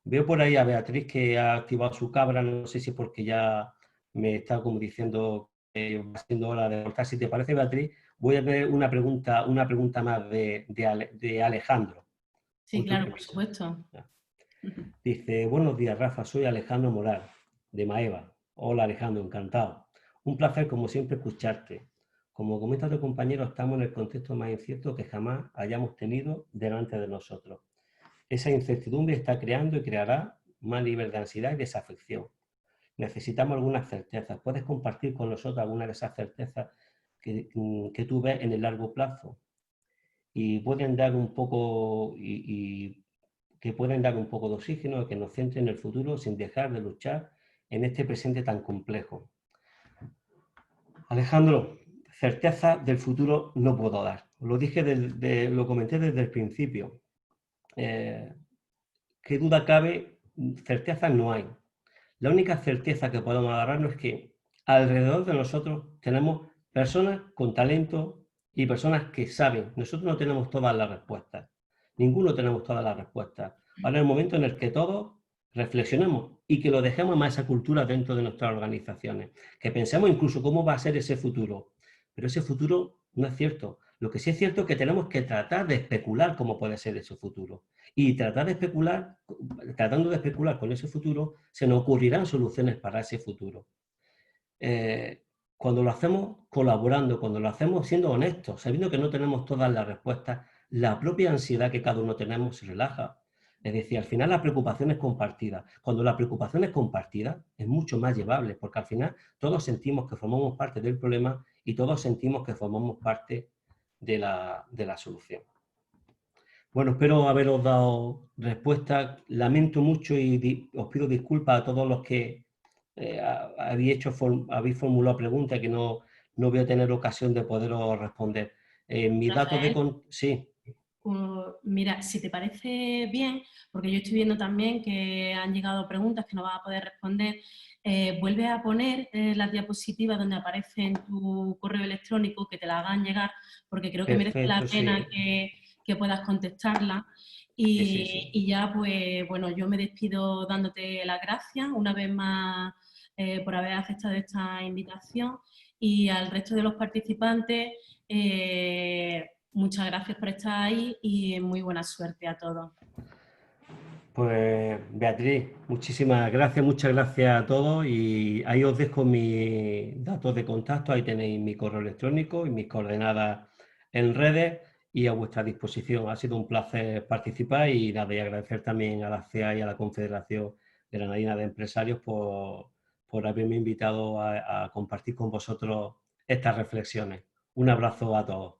Veo por ahí a Beatriz que ha activado su cámara, no sé si es porque ya me está como diciendo que va siendo hora de cortar. Si te parece, Beatriz, voy a ver una pregunta más de Alejandro. Sí, claro, por supuesto. Dice, buenos días, Rafa, soy Alejandro Moral, de Maeva. Hola, Alejandro, encantado. Un placer, como siempre, escucharte. Como comenta tu compañero, estamos en el contexto más incierto que jamás hayamos tenido delante de nosotros. Esa incertidumbre está creando y creará más nivel de ansiedad y desafección. Necesitamos algunas certezas. ¿Puedes compartir con nosotros alguna de esas certezas que tú ves en el largo plazo? Y pueden dar un poco que pueden dar un poco de oxígeno, que nos centre en el futuro sin dejar de luchar en este presente tan complejo. Alejandro, certeza del futuro no puedo dar. Lo dije, lo comenté desde el principio. ¿Qué duda cabe? Certeza no hay. La única certeza que podemos agarrarnos es que alrededor de nosotros tenemos personas con talento, y personas que saben. Nosotros no tenemos todas las respuestas. Ninguno tenemos todas las respuestas. Ahora es el momento en el que todos reflexionemos y que lo dejemos más esa cultura dentro de nuestras organizaciones. Que pensemos incluso cómo va a ser ese futuro. Pero ese futuro no es cierto. Lo que sí es cierto es que tenemos que tratar de especular cómo puede ser ese futuro. Y tratar de especular, tratando de especular con ese futuro, se nos ocurrirán soluciones para ese futuro. Cuando lo hacemos colaborando, cuando lo hacemos siendo honestos, sabiendo que no tenemos todas las respuestas, la propia ansiedad que cada uno tenemos se relaja. Es decir, al final la preocupación es compartida. Cuando la preocupación es compartida, es mucho más llevable, porque al final todos sentimos que formamos parte del problema y todos sentimos que formamos parte de la solución. Bueno, espero haberos dado respuesta. Lamento mucho y os pido disculpas a todos los que habéis formulado preguntas que no voy a tener ocasión de poderos responder. Mis datos de... Rafael, Sí, mira, si te parece bien, porque yo estoy viendo también que han llegado preguntas que no vas a poder responder, vuelve a poner las diapositivas donde aparece en tu correo electrónico, que te la hagan llegar, porque creo que merece la perfecto, pena sí. que puedas contestarla. Sí, sí, sí. Y ya, pues, bueno, yo me despido dándote las gracias una vez más por haber aceptado esta invitación y al resto de los participantes, muchas gracias por estar ahí y muy buena suerte a todos. Pues Beatriz, muchas gracias a todos y ahí os dejo mis datos de contacto, ahí tenéis mi correo electrónico y mis coordenadas en redes y a vuestra disposición. Ha sido un placer participar y nada, y agradecer también a la CEA y a la Confederación Granadina de Empresarios por haberme invitado a compartir con vosotros estas reflexiones. Un abrazo a todos.